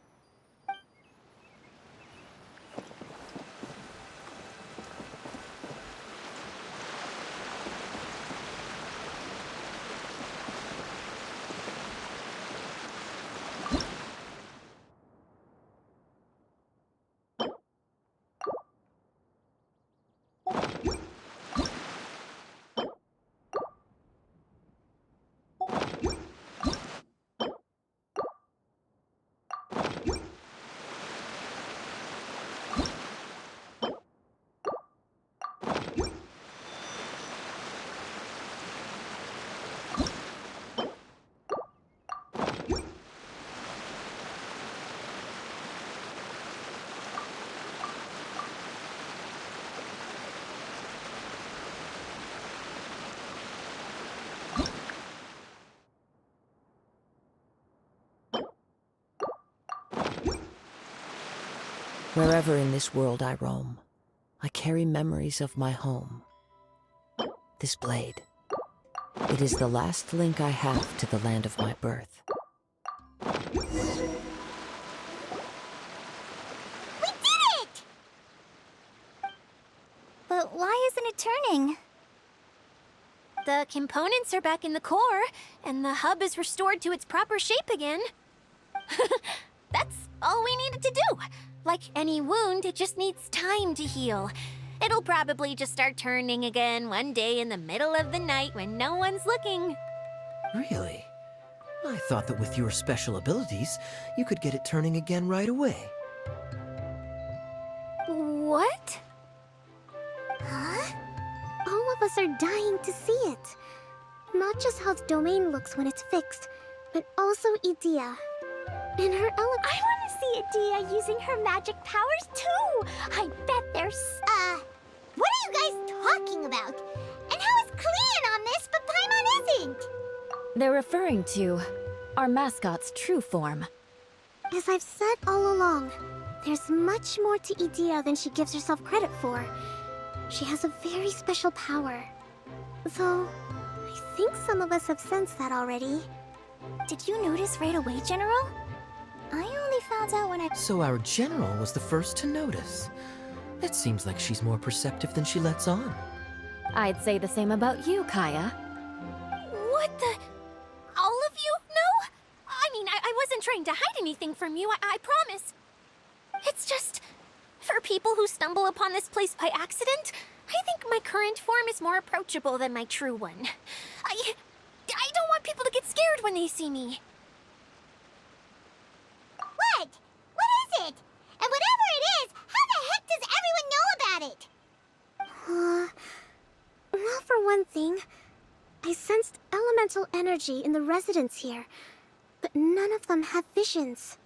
Wherever in this world I roam, I carry memories of my home. This blade, it is the last link I have to the land of my birth. We did it! But why isn't it turning? The components are back in the core, and the hub is restored to its proper shape again. That's all we needed to do. Like any wound, it just needs time to heal. It'll probably just start turning again one day in the middle of the night when no one's looking. Really? I thought that with your special abilities, you could get it turning again right away. What? Huh? All of us are dying to see it. Not just how the domain looks when it's fixed, but also Idea. In her element. I want to see Idea using her magic powers too! I bet there's... what are you guys talking about? And how is Clean on this, but Paimon isn't? They're referring to our mascot's true form. As I've said all along, there's much more to Idea than she gives herself credit for. She has a very special power. Though, I think some of us have sensed that already. Did you notice right away, General? I only found out when I... So our general was the first to notice. It seems like she's more perceptive than she lets on. I'd say the same about you, Kaya. What the... All of you? No? I mean, I wasn't trying to hide anything from you, I promise. It's just... For people who stumble upon this place by accident, I think my current form is more approachable than my true one. I don't want people to get scared when they see me. What? What is it? And whatever it is, how the heck does everyone know about it? thing. I sensed elemental energy in the residents here, but none of them have visions.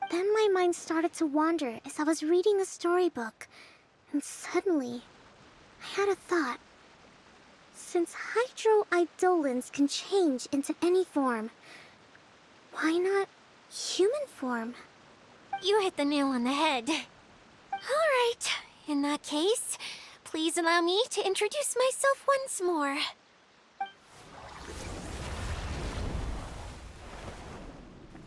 Then my mind started to wander as I was reading a storybook, and suddenly, I had a thought. Since hydro-eidolons can change into any form, why not human form? You hit the nail on the head. All right, in that case, please allow me to introduce myself once more.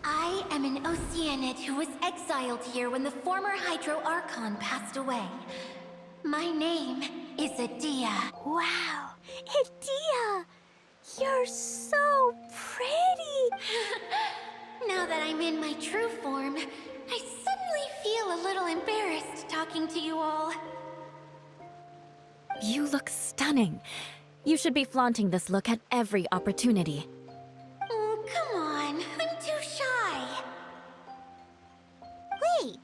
I am an Oceanid who was exiled here when the former Hydro Archon passed away. My name is Adia. Wow, Idia! You're so pretty! Now that I'm in my true form, I suddenly feel a little embarrassed talking to you all. You look stunning. You should be flaunting this look at every opportunity. Oh, come on. I'm too shy. Wait,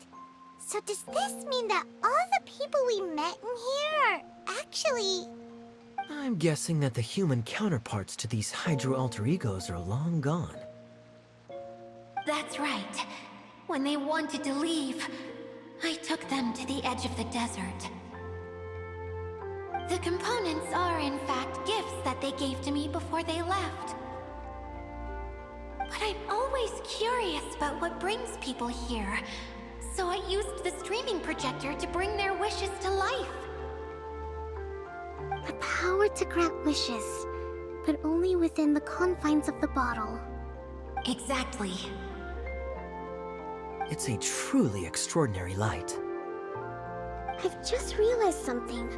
so does this mean that all the people we met in here are actually... I'm guessing that the human counterparts to these Hydro alter egos are long gone. That's right. When they wanted to leave, I took them to the edge of the desert. The components are, in fact, gifts that they gave to me before they left. But I'm always curious about what brings people here, so I used the streaming projector to bring their wishes to life. The power to grant wishes, but only within the confines of the bottle. Exactly. It's a truly extraordinary light. I've just realized something.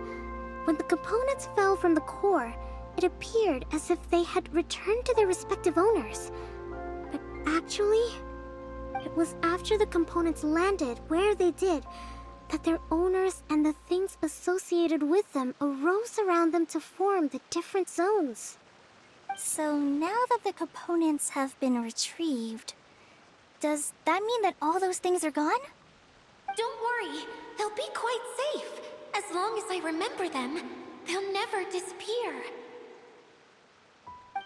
When the components fell from the core, it appeared as if they had returned to their respective owners. But actually, it was after the components landed where they did that their owners and the things associated with them arose around them to form the different zones. So now that the components have been retrieved, does that mean that all those things are gone? Don't worry, they'll be quite safe. As long as I remember them, they'll never disappear.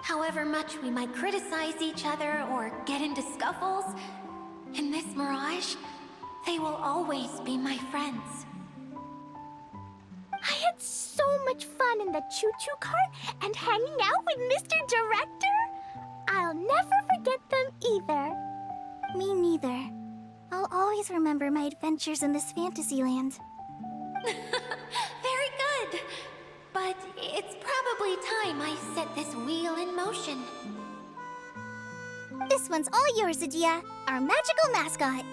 However much we might criticize each other or get into scuffles, in this mirage, they will always be my friends. I had so much fun in the choo-choo cart and hanging out with Mr. Director. I'll never forget them either. Me neither. I'll always remember my adventures in this fantasy land. Very good. But it's probably time I set this wheel in motion. This one's all yours, Adia, our magical mascot.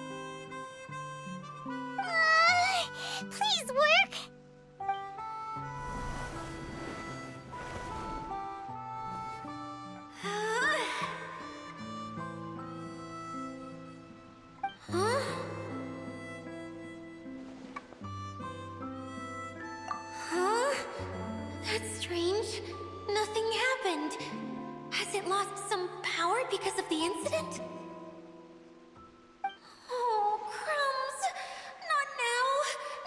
Please work! Huh? Huh? That's strange. Nothing happened. Has it lost some power because of the incident? Oh, crumbs! Not now!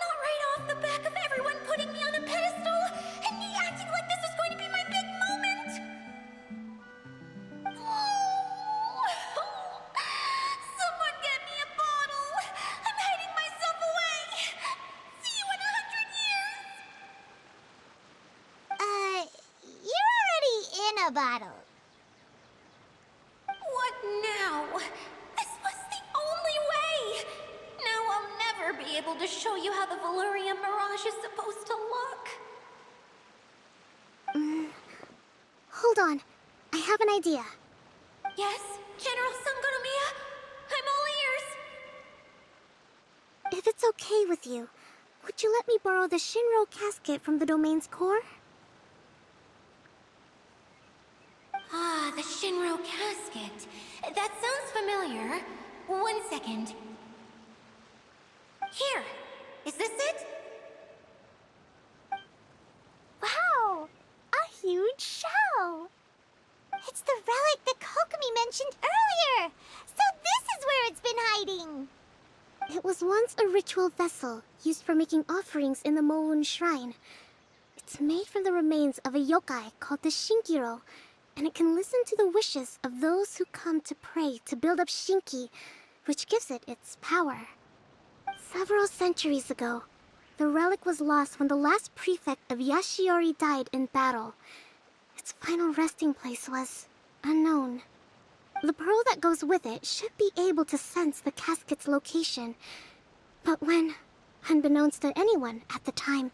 Not right off the back of everyone putting me on a pedestal and me acting like this was going to be my big moment! Someone get me a bottle! I'm hiding myself away! See you in 100 years! You're already in a bottle. What now? This was the only way! Now I'll never be able to show you how the Valurian Mirage is supposed to look. Hold on. I have an idea. Yes, General Sangonomiya? I'm all ears. If it's okay with you, would you let me borrow the Shinro casket from the domain's core? Ah, the Shinro casket. That sounds familiar. 1 second. Here. Is this it? Wow! A huge shell! It's the relic that Kokomi mentioned earlier! So this is where it's been hiding! It was once a ritual vessel used for making offerings in the Moon Shrine. It It's made from the remains of a yokai called the Shinkiro, and it can listen to the wishes of those who come to pray to build up Shinki, which gives it its power. Several centuries ago, the relic was lost when the last prefect of Yashiori died in battle. Its final resting place was unknown. The pearl that goes with it should be able to sense the casket's location. But when, unbeknownst to anyone at the time,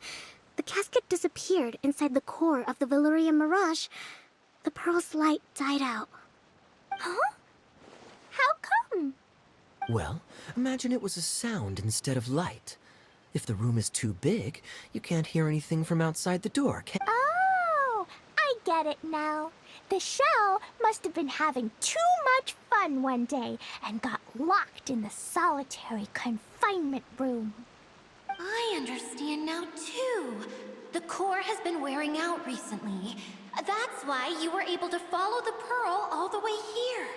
the casket disappeared inside the core of the Valyria Mirage, the pearl's light died out. Huh? How come? Well, imagine it was a sound instead of light. If the room is too big, you can't hear anything from outside the door, can— Oh, I get it now. The shell must have been having too much fun one day and got locked in the solitary confinement room. I understand now, too. The core has been wearing out recently. That's why you were able to follow the pearl all the way here.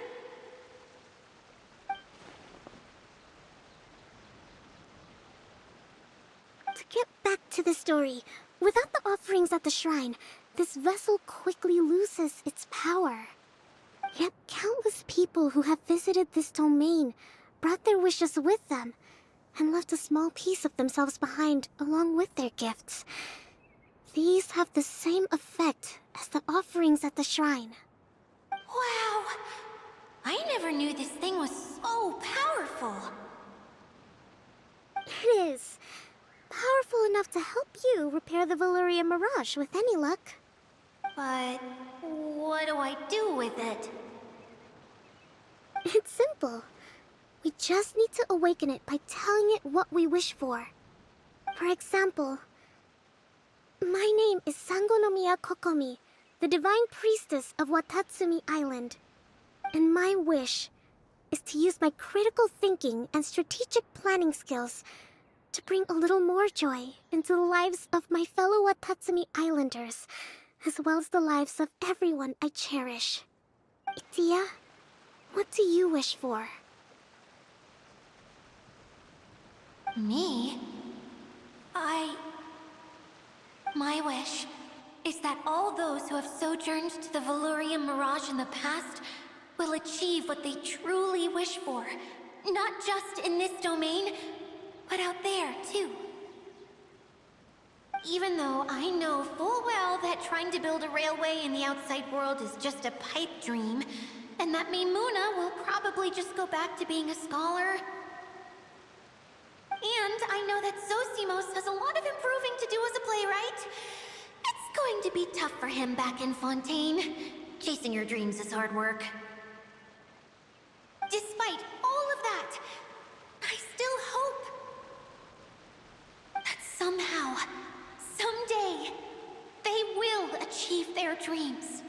To get back to the story, without the offerings at the shrine, this vessel quickly loses its power. Yet countless people who have visited this domain brought their wishes with them, and left a small piece of themselves behind along with their gifts. These have the same effect as the offerings at the shrine. Wow! I never knew this thing was so powerful. It is. Powerful enough to help you repair the Valyria Mirage with any luck. But what do I do with it? It's simple. We just need to awaken it by telling it what we wish for. For example, my name is Sangonomiya Kokomi, the Divine Priestess of Watatsumi Island. And my wish is to use my critical thinking and strategic planning skills to bring a little more joy into the lives of my fellow Watatsumi Islanders, as well as the lives of everyone I cherish. Itia, what do you wish for? Me? My wish is that all those who have sojourned to the Valyria Mirage in the past will achieve what they truly wish for. Not just in this domain, but out there, too. Even though I know full well that trying to build a railway in the outside world is just a pipe dream, and that Maimuna will probably just go back to being a scholar. And I know that Zosimos has a lot of improving to do as a playwright. It's going to be tough for him back in Fontaine. Chasing your dreams is hard work. Despite all of that, I still hope that somehow, someday, they will achieve their dreams.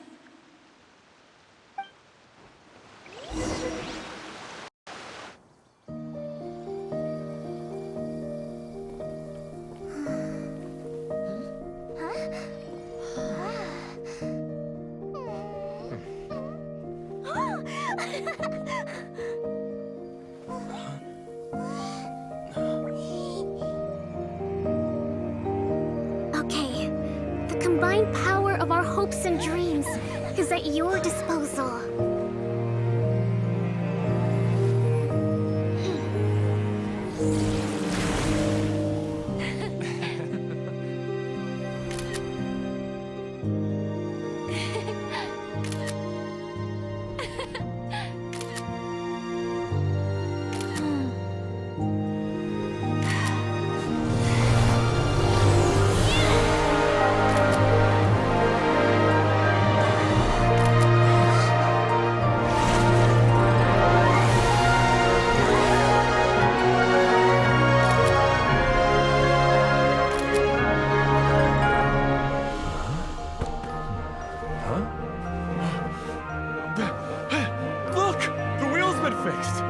Okay, the combined power of our hopes and dreams is at your disposal. Look! The wheel's been fixed!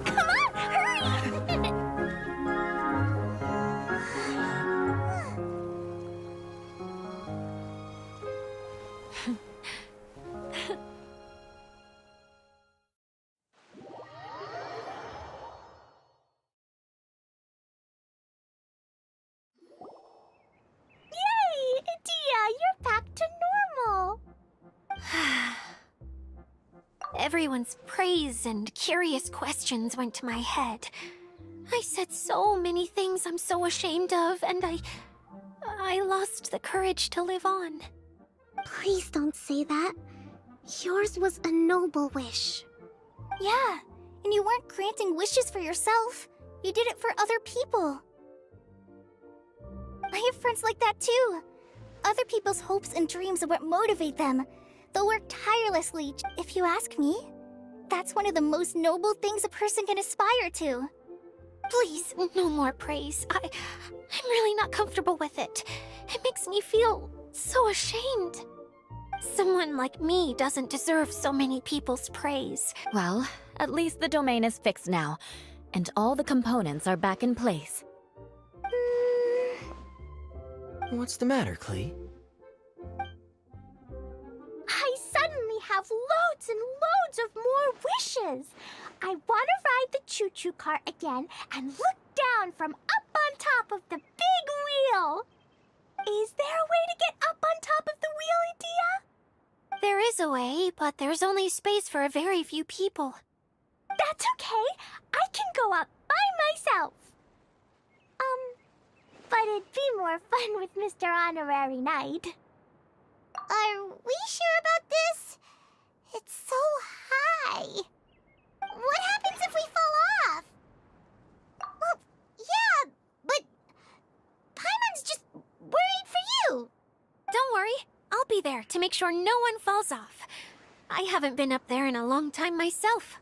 Come on, hurry! Yay! Dia, you're back to normal! Everyone's praise and curious questions went to my head. I said so many things I'm so ashamed of, and I lost the courage to live on. Please don't say that. Yours was a noble wish. Yeah, and you weren't granting wishes for yourself. You did it for other people. I have friends like that too. Other people's hopes and dreams are what motivate them. They'll work tirelessly, if you ask me. That's one of the most noble things a person can aspire to. Please, no more praise. I'm really not comfortable with it. It makes me feel so ashamed. Someone like me doesn't deserve so many people's praise. Well, at least the domain is fixed now, and all the components are back in place. What's the matter, Klee? I suddenly have loads and loads of more wishes. I want to ride the choo-choo cart again and look down from up on top of the big wheel. Is there a way to get up on top of the wheel, Dia? There is a way, but there's only space for a very few people. That's okay. I can go up by myself. But it'd be more fun with Mr. Honorary Knight. Are we sure about this? It's so high. What happens if we fall off? Well, yeah, but Paimon's just worried for you. Don't worry, I'll be there to make sure no one falls off. I haven't been up there in a long time myself.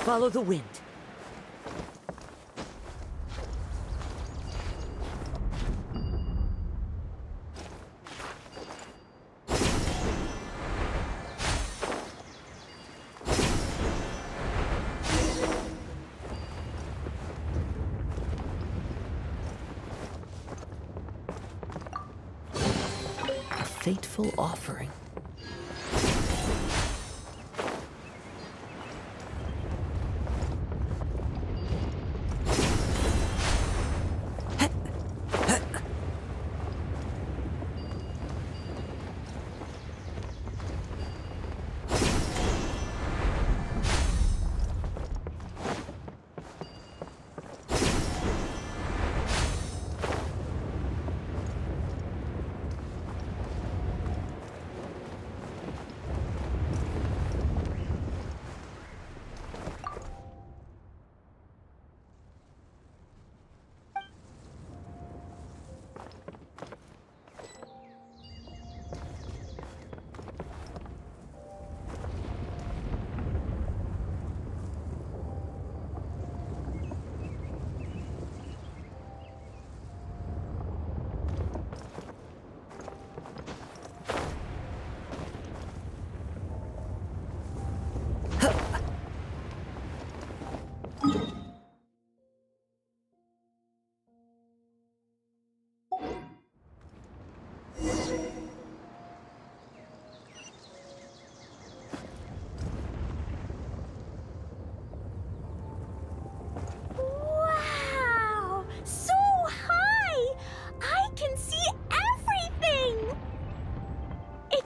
Follow the wind. A fateful offering.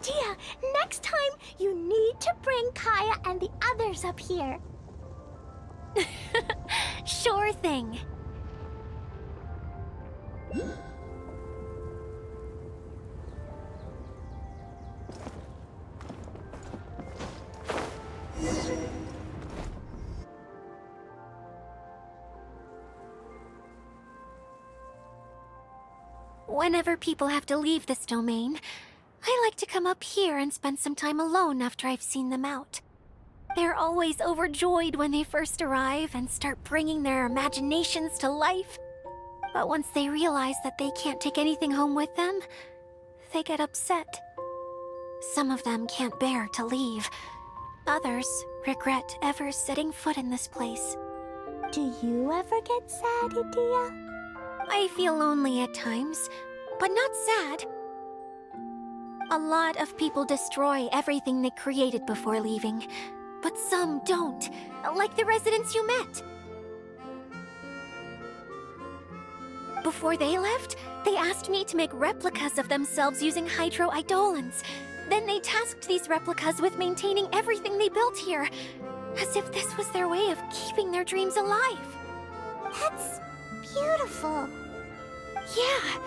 idea! Next time, you need to bring Kaya and the others up here. Sure thing. Whenever people have to leave this domain, I like to come up here and spend some time alone after I've seen them out. They're always overjoyed when they first arrive and start bringing their imaginations to life. But once they realize that they can't take anything home with them, they get upset. Some of them can't bear to leave. Others regret ever setting foot in this place. Do you ever get sad, Edea? I feel lonely at times, but not sad. A lot of people destroy everything they created before leaving, but some don't, like the residents you met. Before they left, they asked me to make replicas of themselves using hydro-eidolons. Then they tasked these replicas with maintaining everything they built here, as if this was their way of keeping their dreams alive. That's beautiful. Yeah,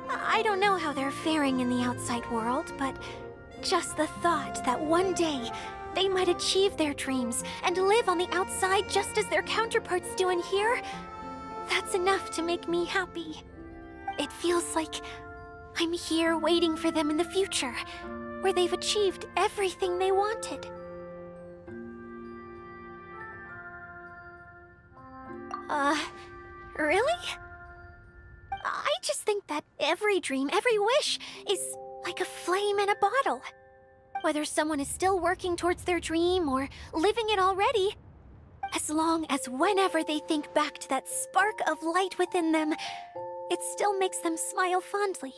I don't know how they're faring in the outside world, but just the thought that one day they might achieve their dreams and live on the outside just as their counterparts do in here, that's enough to make me happy. It feels like I'm here waiting for them in the future, where they've achieved everything they wanted. Really? I just think that every dream, every wish, is like a flame in a bottle. Whether someone is still working towards their dream or living it already, as long as whenever they think back to that spark of light within them, it still makes them smile fondly.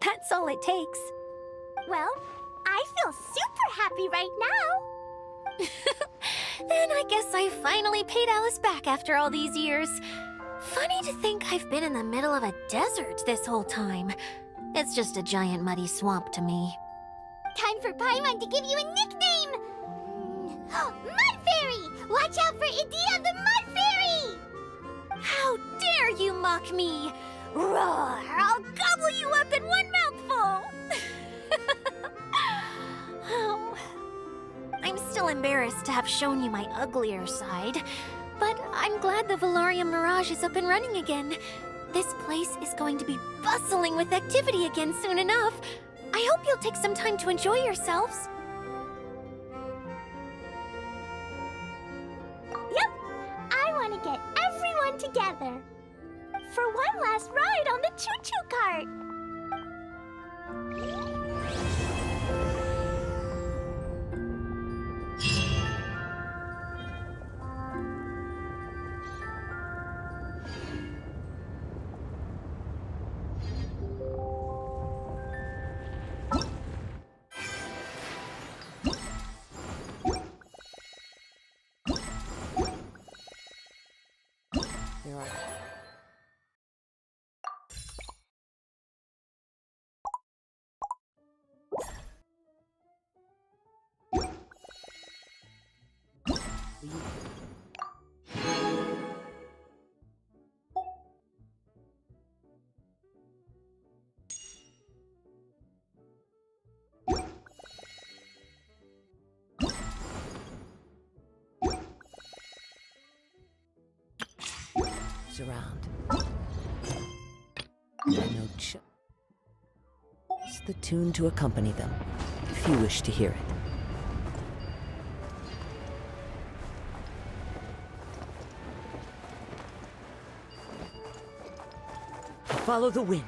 That's all it takes. Well, I feel super happy right now. Then I guess I finally paid Alice back after all these years. Funny to think I've been in the middle of a desert this whole time. It's just a giant muddy swamp to me. Time for Paimon to give you a nickname! Mud Fairy! Watch out for Edea the Mud Fairy! How dare you mock me! Roar! I'll gobble you up in one mouthful! Oh, I'm still embarrassed to have shown you my uglier side, but I'm glad the Valorium Mirage is up and running again. This place is going to be bustling with activity again soon enough. I hope you'll take some time to enjoy yourselves. Yep, I want to get everyone together for one last ride on the choo-choo cart. There are... Around. No It's the tune to accompany them, if you wish to hear it. Follow the wind.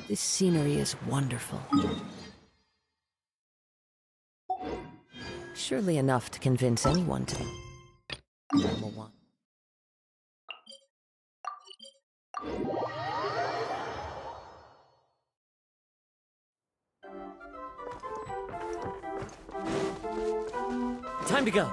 This scenery is wonderful. Surely enough to convince anyone to become a one. Time to go.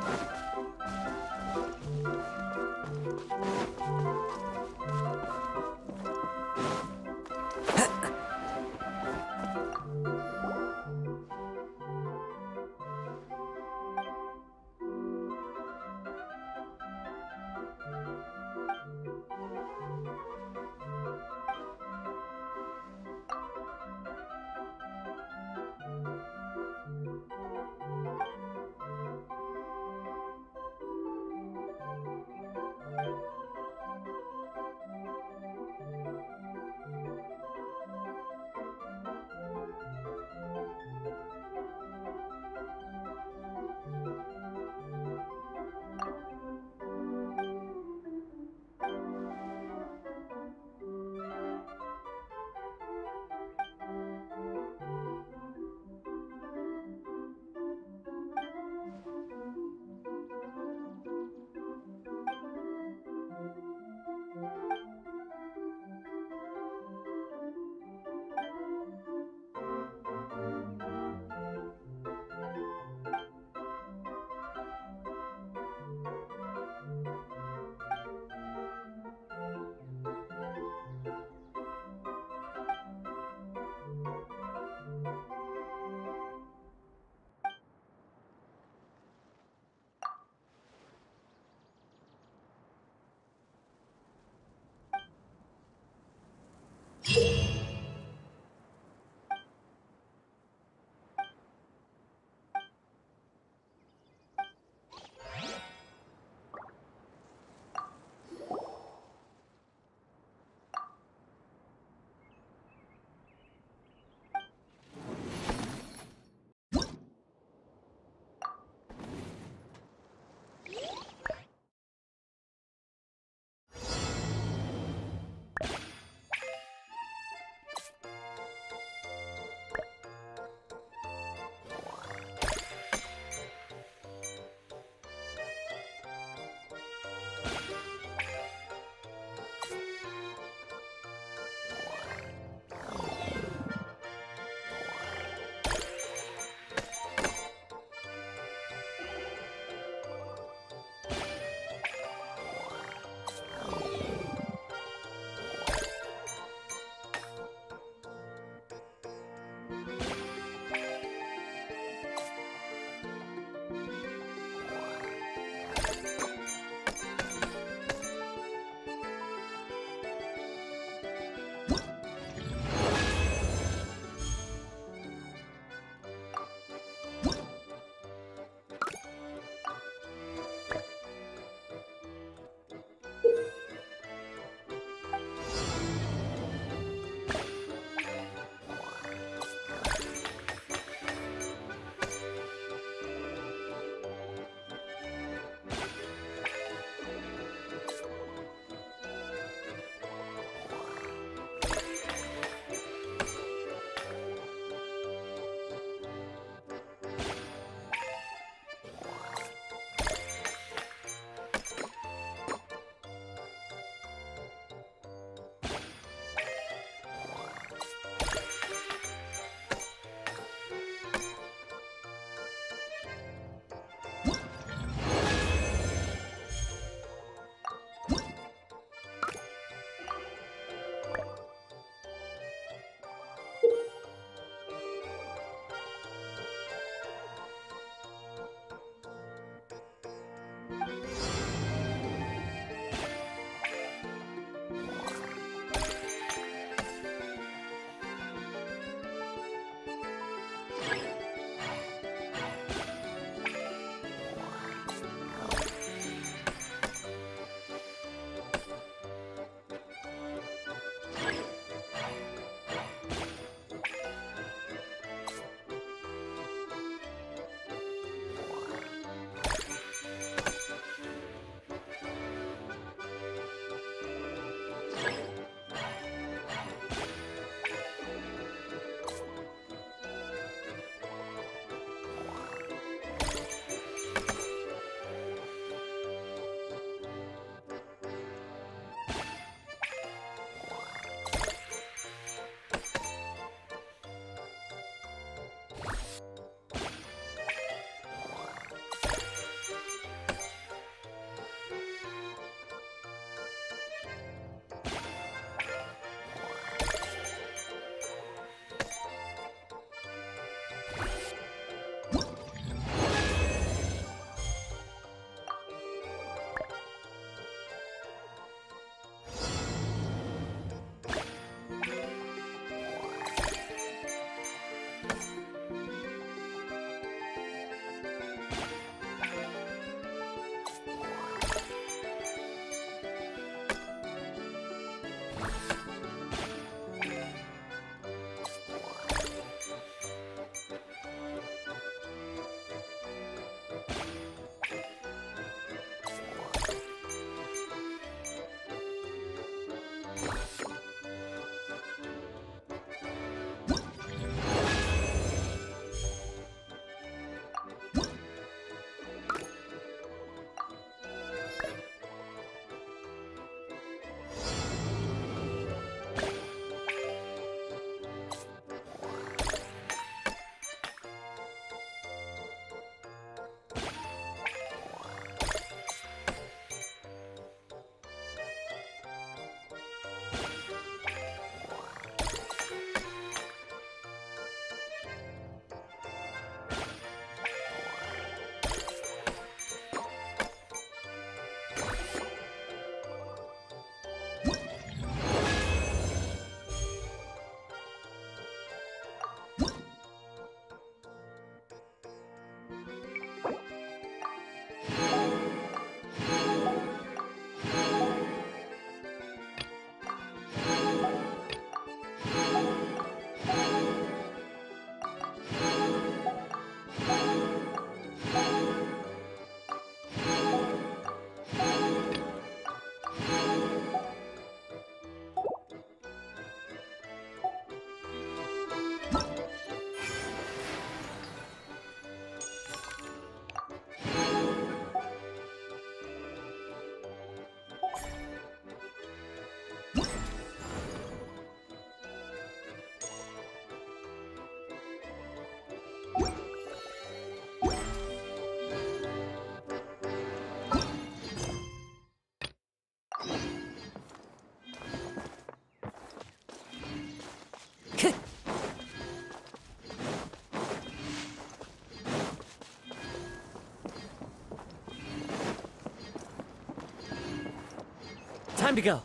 Time to go.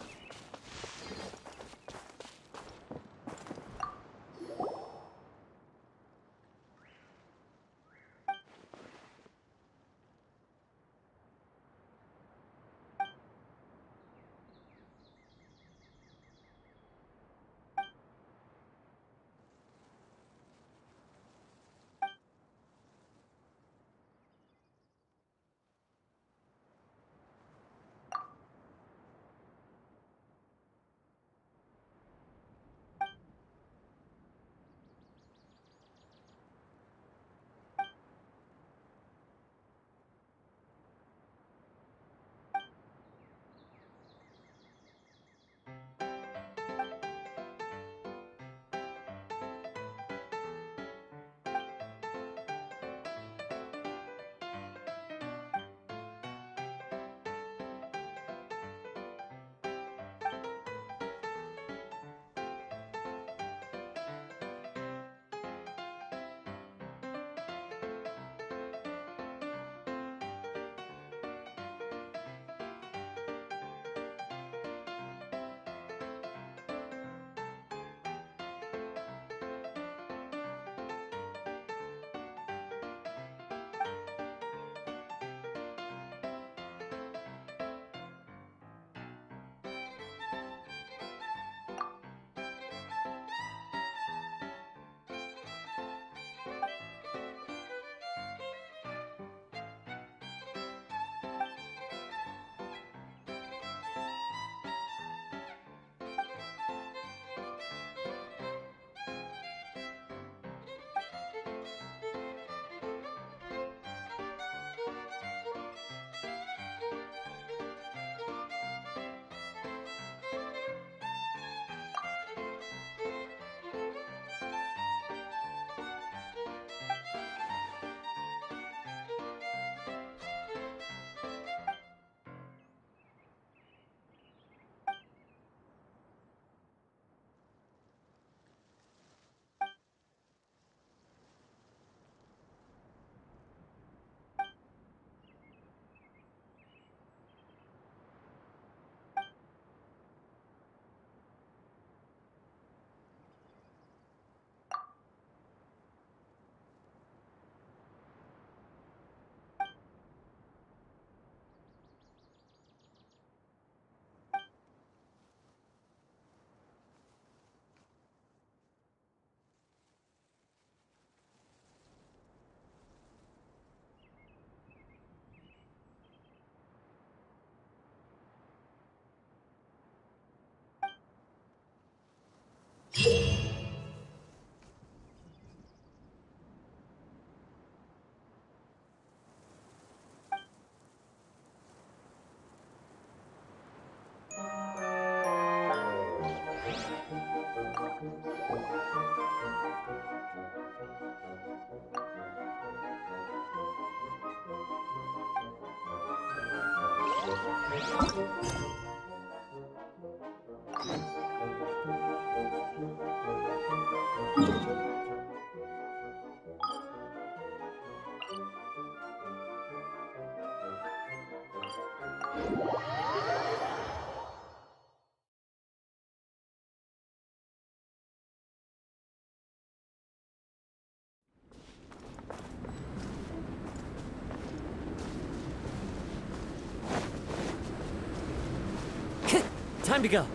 Time to go.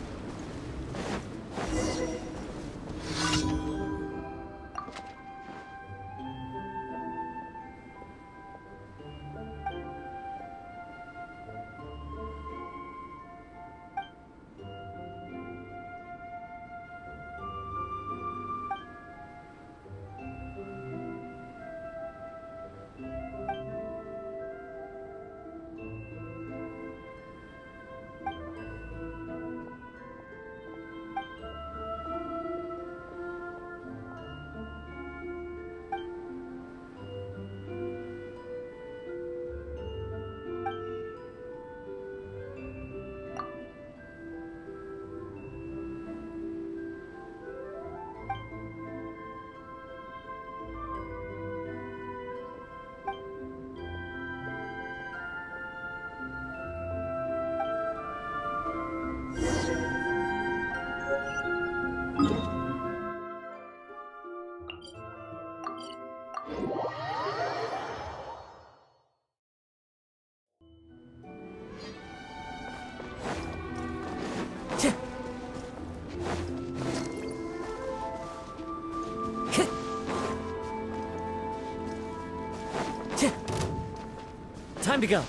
Time to go.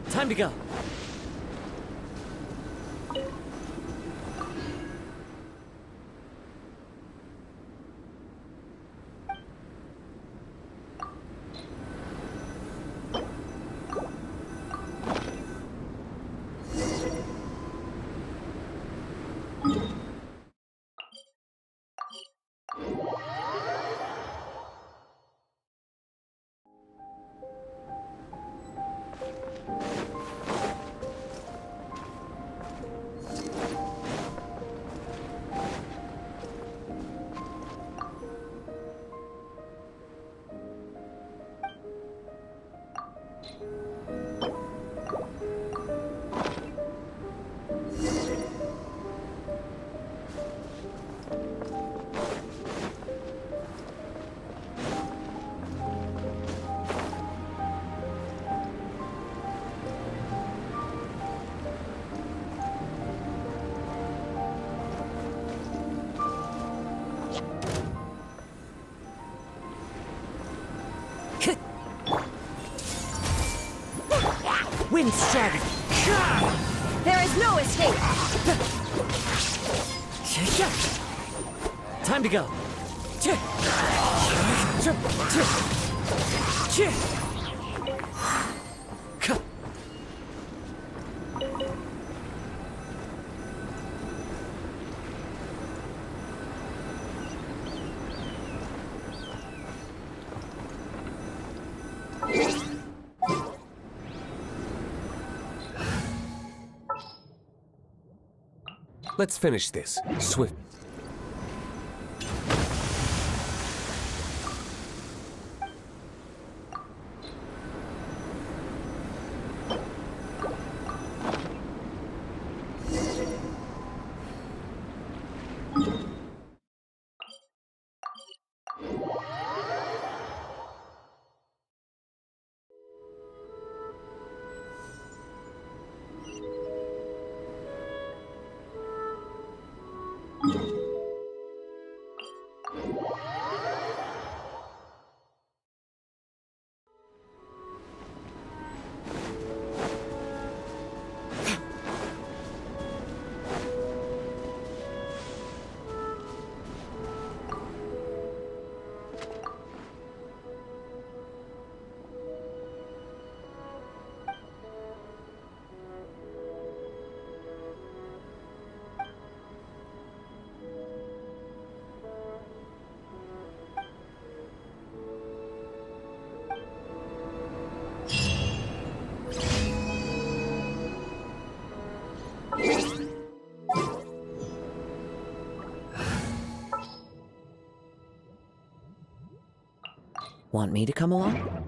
Time to go. Wind strategy. There is no escape! Time to go. Let's finish this. Swift. Want me to come along?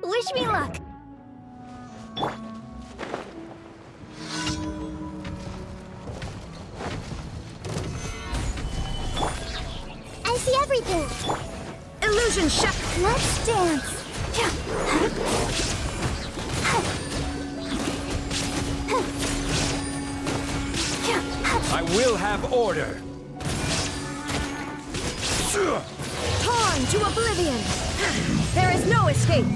Wish me luck. I see everything. Illusion shot. Let's dance. I will have order. Time. Torn to oblivion! There is no escape!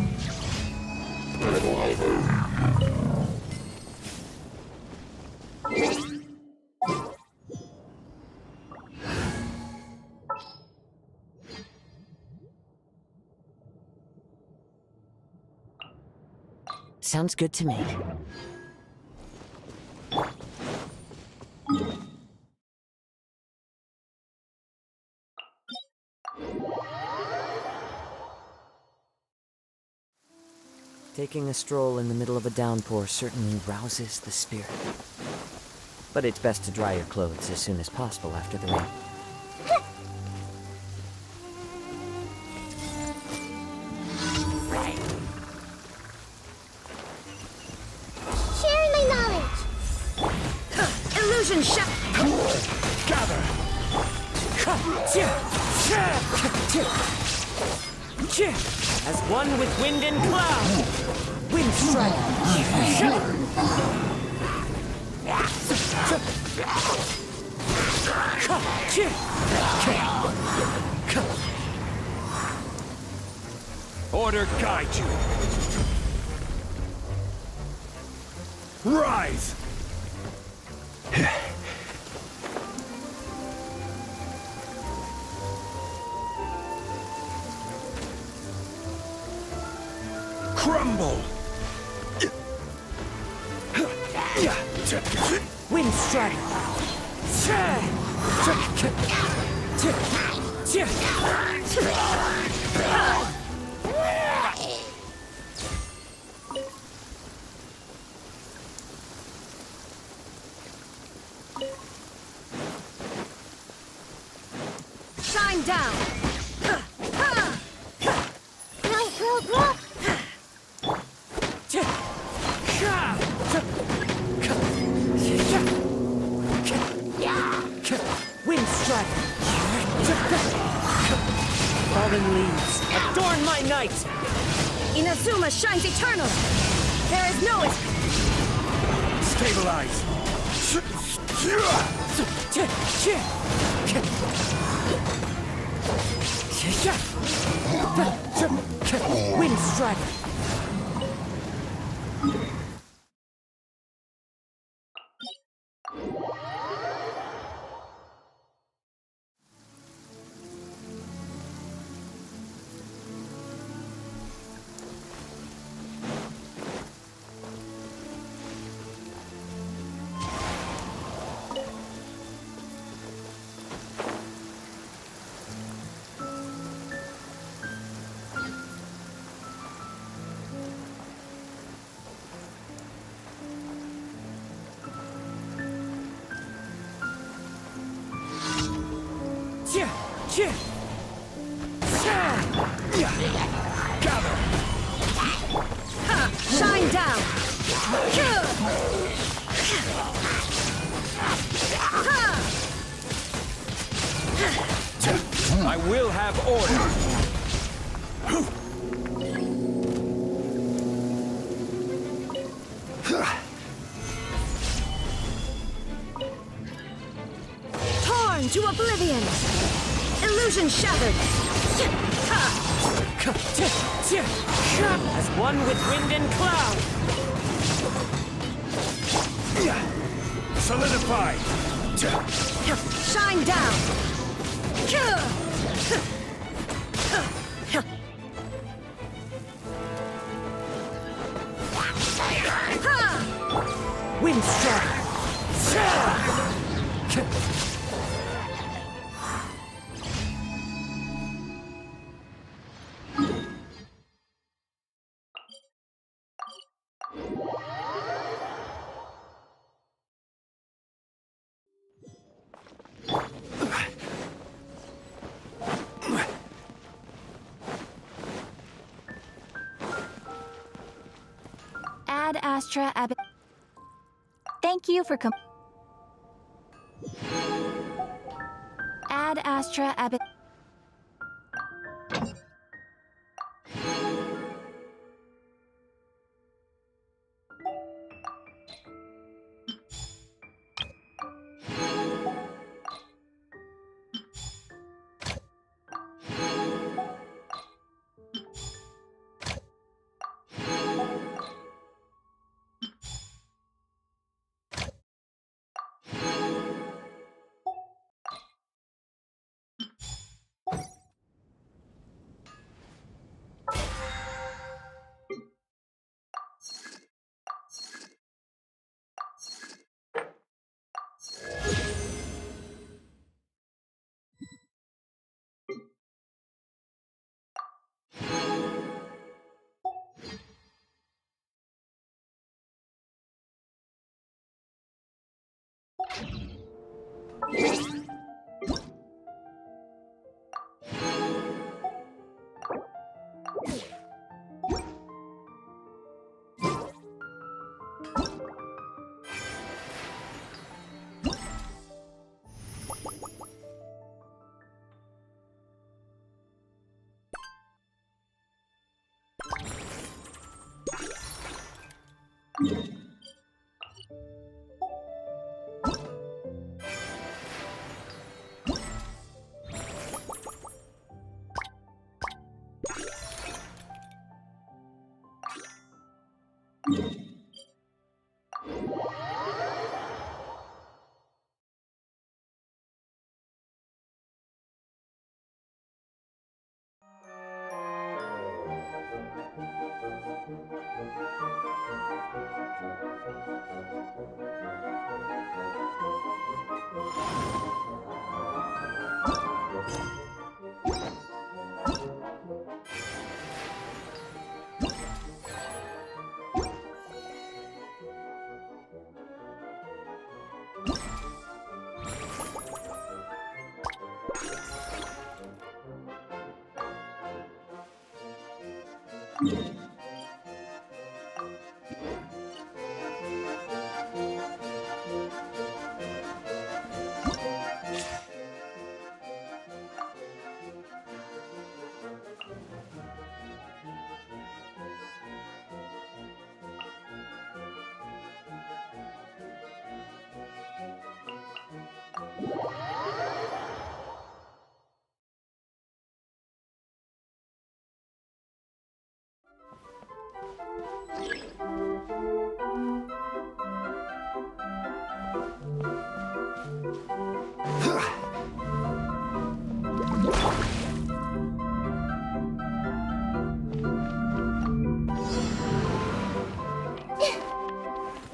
Sounds good to me. Taking a stroll in the middle of a downpour certainly rouses the spirit. But it's best to dry your clothes as soon as possible after the rain. Sharing my knowledge! Illusion shot! Gather! As one with wind and cloud! Wind strike! Order guide you. Rise! Crumble! Wind strike! Shine down! Bro! Wind strike! Fallen leaves, adorn my night! Inazuma shines eternal! There is no Stabilize! Wind strike! Gather! shine down! I will have order! Torn to oblivion! Illusion shattered! As one with wind and cloud! Solidify! Shine down! Wind strike! Ad Astra Ab. Thank you for Ad Astra Ab.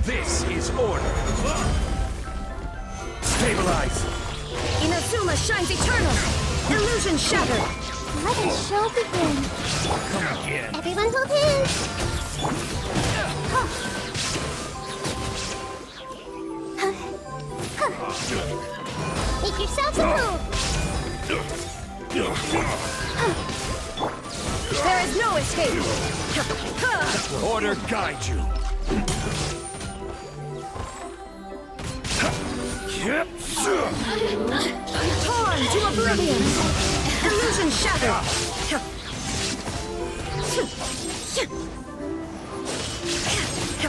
This is order. Stabilize. Inazuma shines eternal! Illusion shattered! Let the show begin. Come again. Everyone hold hands. Make yourselves at home. There is no escape! Order guide you. Torn to oblivion! Illusion shattered!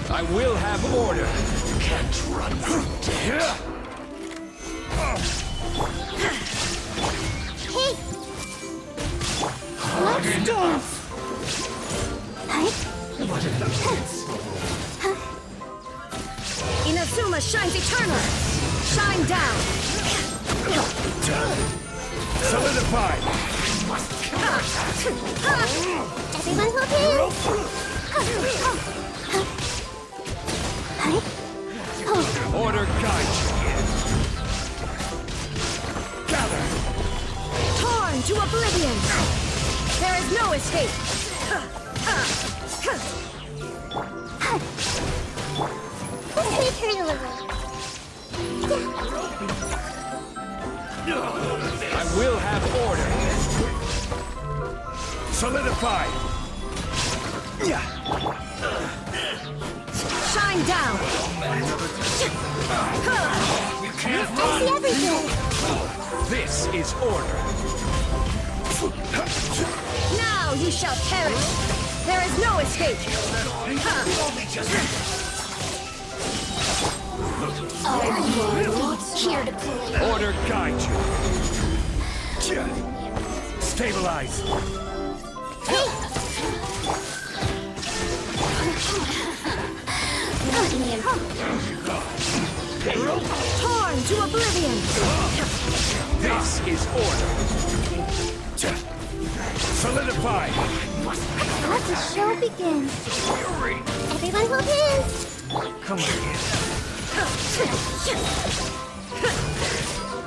I will have order. Can't run from death. Hey! Let's dance! Inazuma shines eternal! Shine down! Solidify. Everyone hold hands. Order guide you. Gather. Torn to oblivion! There is no escape! Let's make her a little. I will have order. Solidify. Shine down! You can't I see everything. This is order. Now you shall perish! There is no escape! Here to play. Order guide you. Stabilize. Torn to oblivion! This is order. Solidify. Let the show begin. Everyone hold hands. Come again.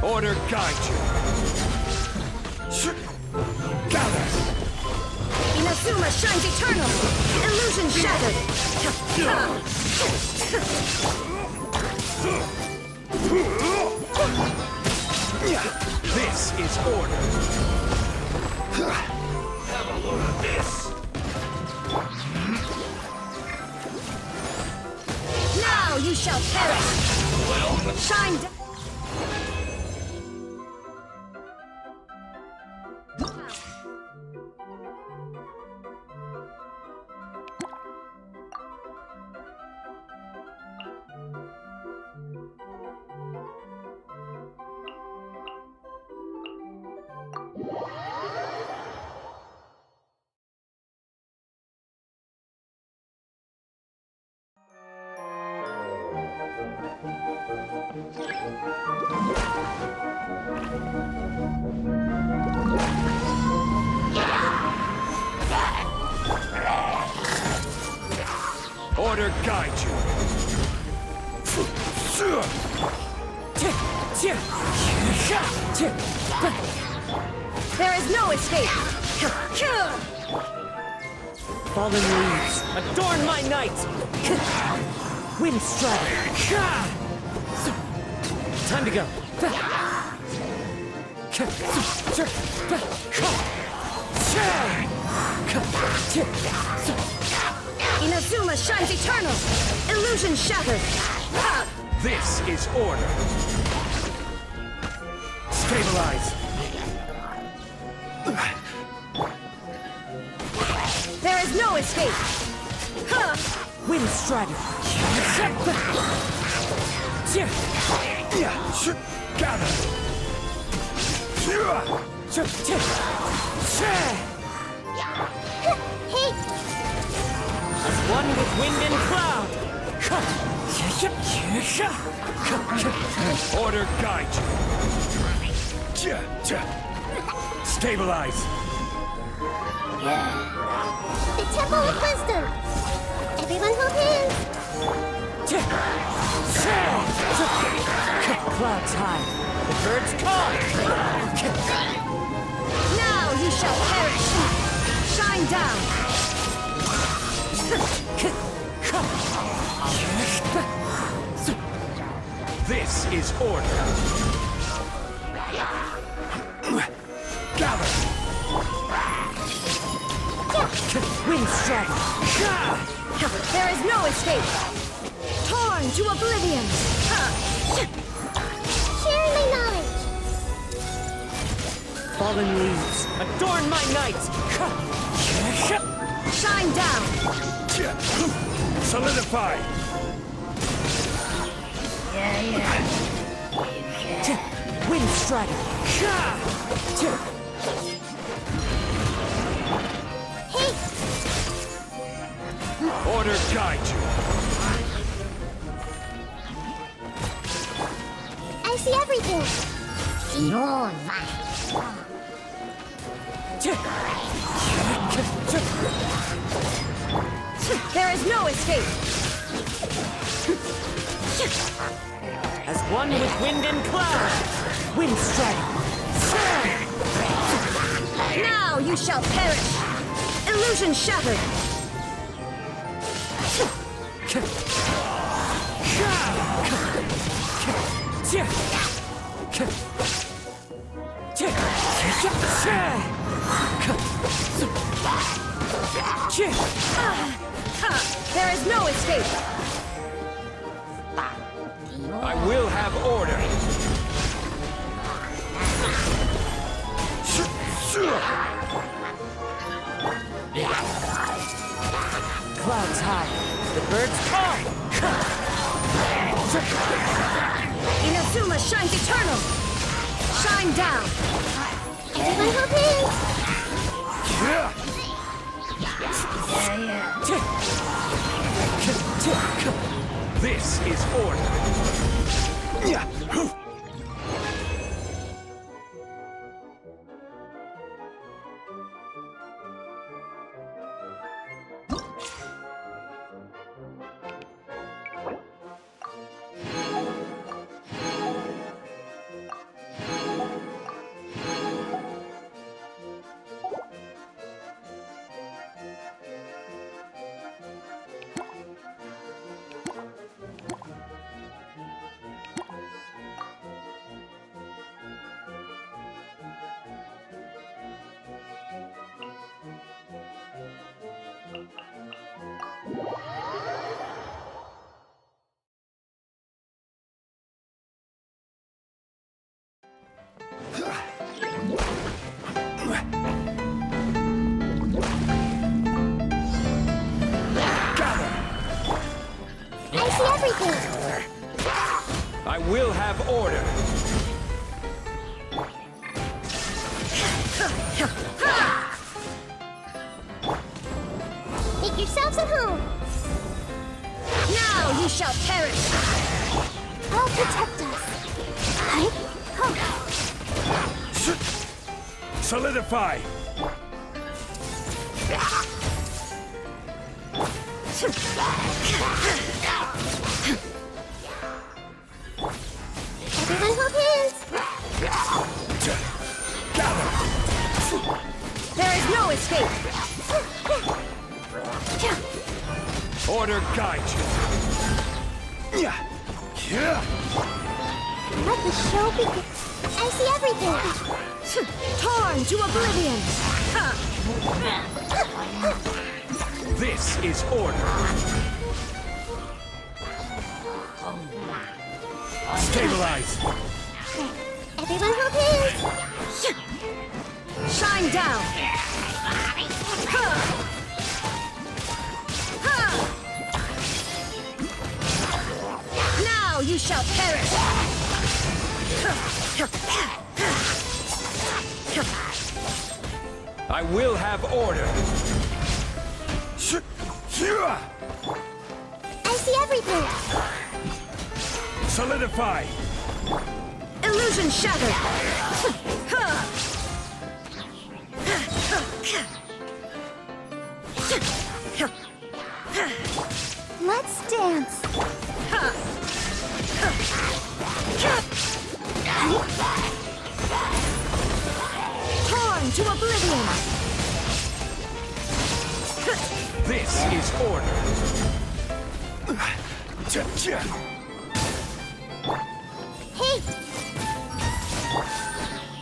Order guide you. Gather. Inazuma shines eternal! Illusion shattered! This is order. Have a load of this. Now you shall perish! Shine down! Order guide you. There is no escape! Fallen leaves, adorn my night! Wind strike! Time to go! Inazuma shines eternal! Illusion shattered! This is order. Stabilize. There is no escape! Wind strider! Gather. Hey! As one with wind and cloud! Order guide you. Stabilize. The Temple of Wisdom! Everyone hold hands! Clouds high, the birds call! Now you shall perish! Shine down! This is order. Gather. Wind strider! There is no escape! Torn to oblivion! Sharing my knowledge! Fallen leaves, adorn my night! Shine down! Solidify. Wind strider! Hey! Order guide you. I see everything! There is no escape! As one with wind and cloud! Wind strider! Now you shall perish! Illusion shattered! There is no escape! I will have order. Clouds high, the birds call! Inazuma shines eternal! Shine down! Everyone hold hands! This is order. everything! I will have order. Make yourselves at home! Now you shall perish! I'll protect us. Solidify. Everyone hold hands! There is no escape! Order guide you. Let the show begin. I see everything! Torn to oblivion! This is order. Stabilize. Everyone hold hands! Shine down! Now you shall perish! I will have order. I see everything! Solidify. Illusion shattered! Let's dance! Torn to oblivion! This is order. Hey!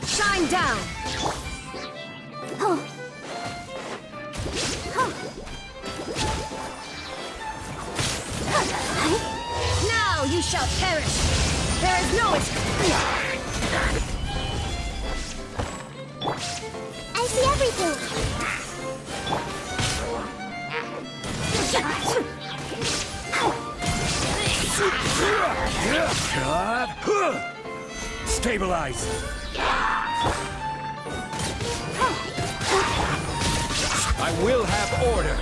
Shine down! Oh! Now you shall perish! There is no escape! I see everything! Stabilize. I will have order.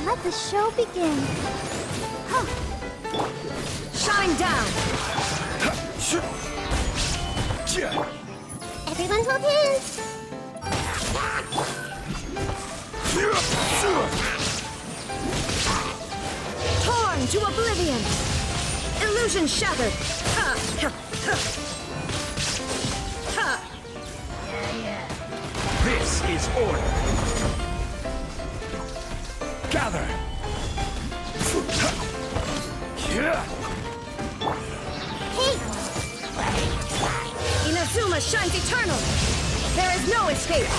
Let the show begin! Shine down! Everyone hold hands! Torn to oblivion! Illusion shattered! This is order. Gather. Hey! Inazuma shines eternal! There is no escape!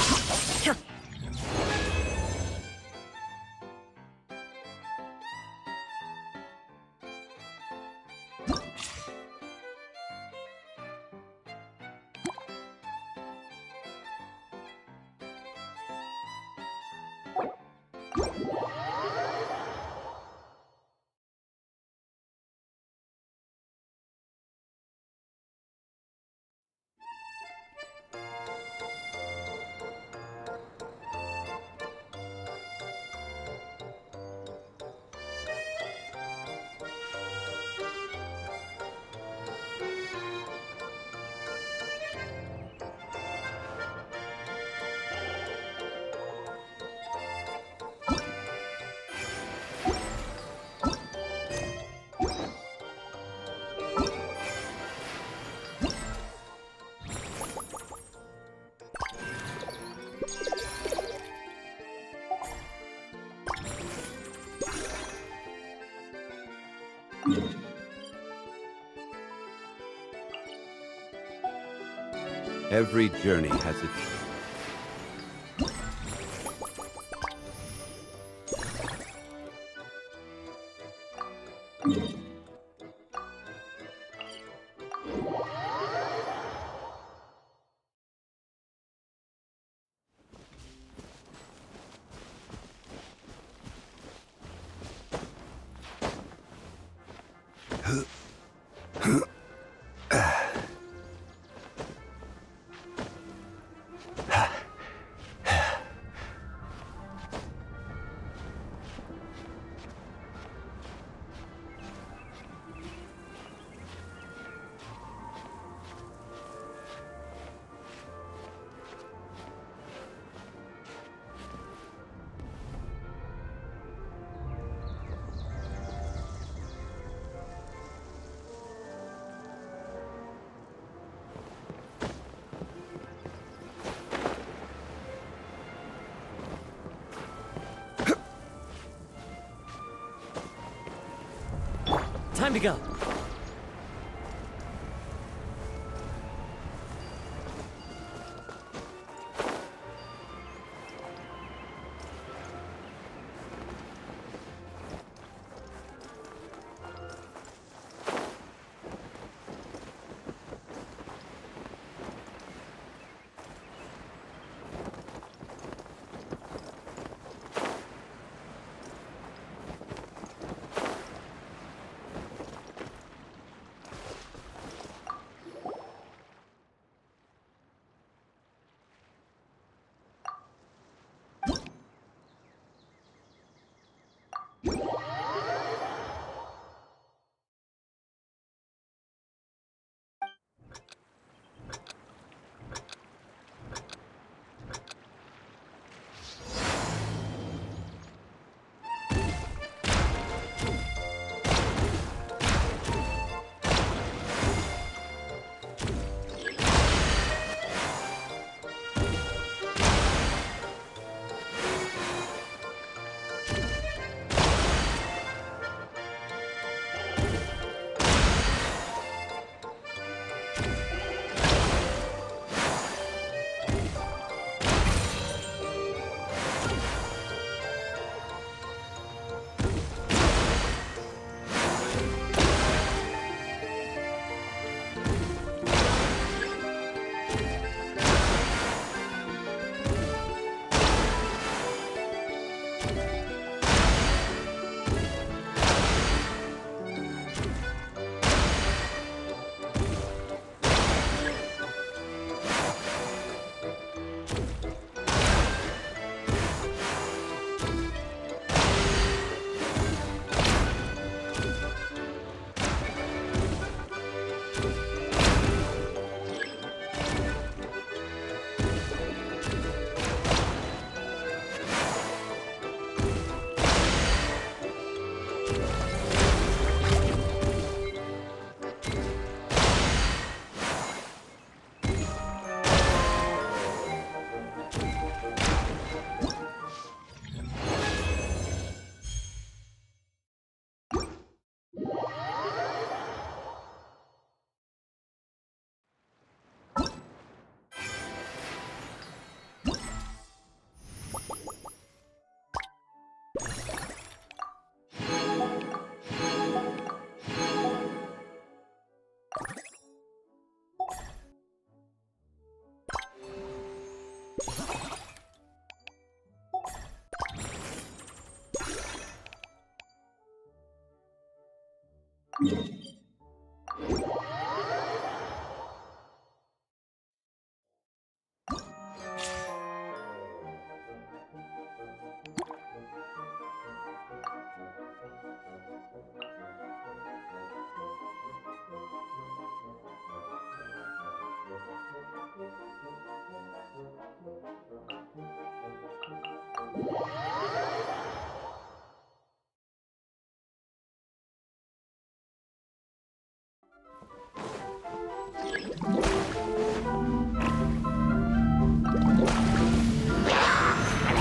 Every journey has its... Time to go.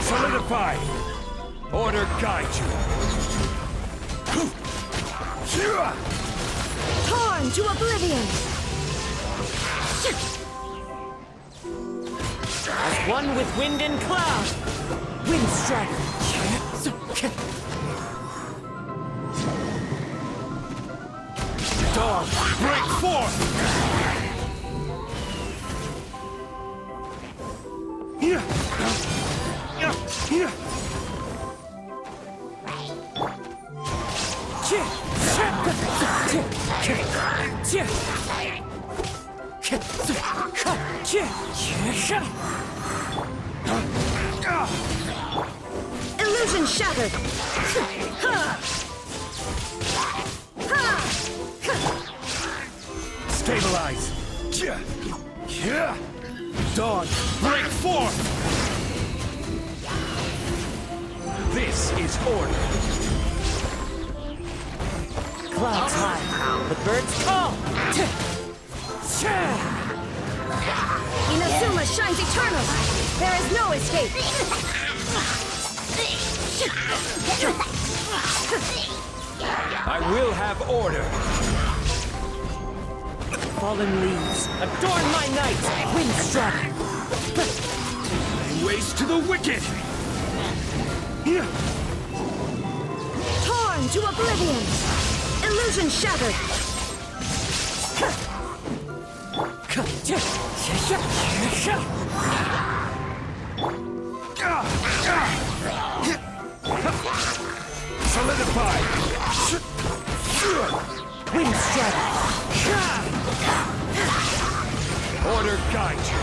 Solidify! Order guide you! Torn to oblivion! As one with wind and cloud! Wind strike! Dawn, break forth! Illusion shattered! Stabilize! Dawn, break forth! This is order. Clouds high, the birds call! Inazuma shines eternal! There is no escape! I will have order. Fallen leaves, adorn my night! Windstruck! Waste to the wicked! Torn to oblivion! Illusion shattered! Solidify! Windstruck! Order guide you!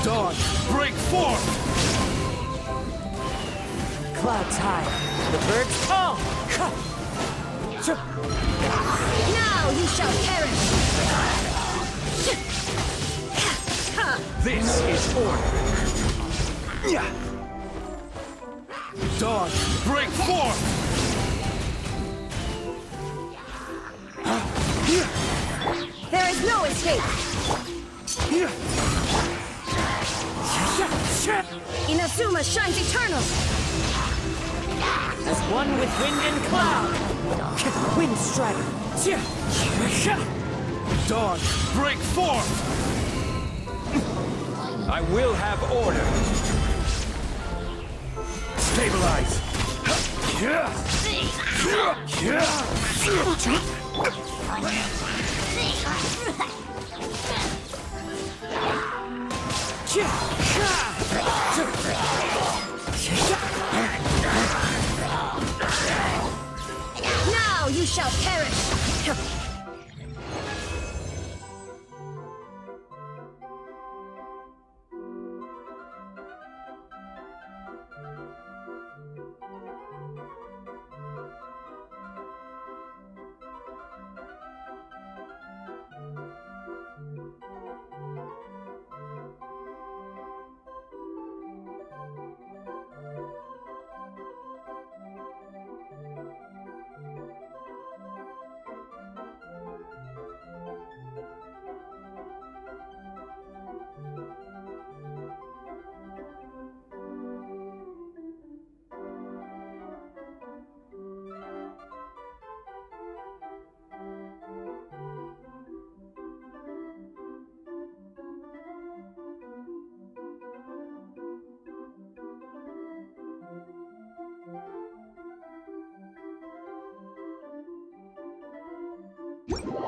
Dawn, break forth! Clouds high, the birds call! Now you shall perish! This is order. Dawn, break forth! There is no escape! Inazuma shines eternal! As one with wind and cloud! Windstrider! Dawn, break forth! I will have order. Stabilize! Now you shall perish! You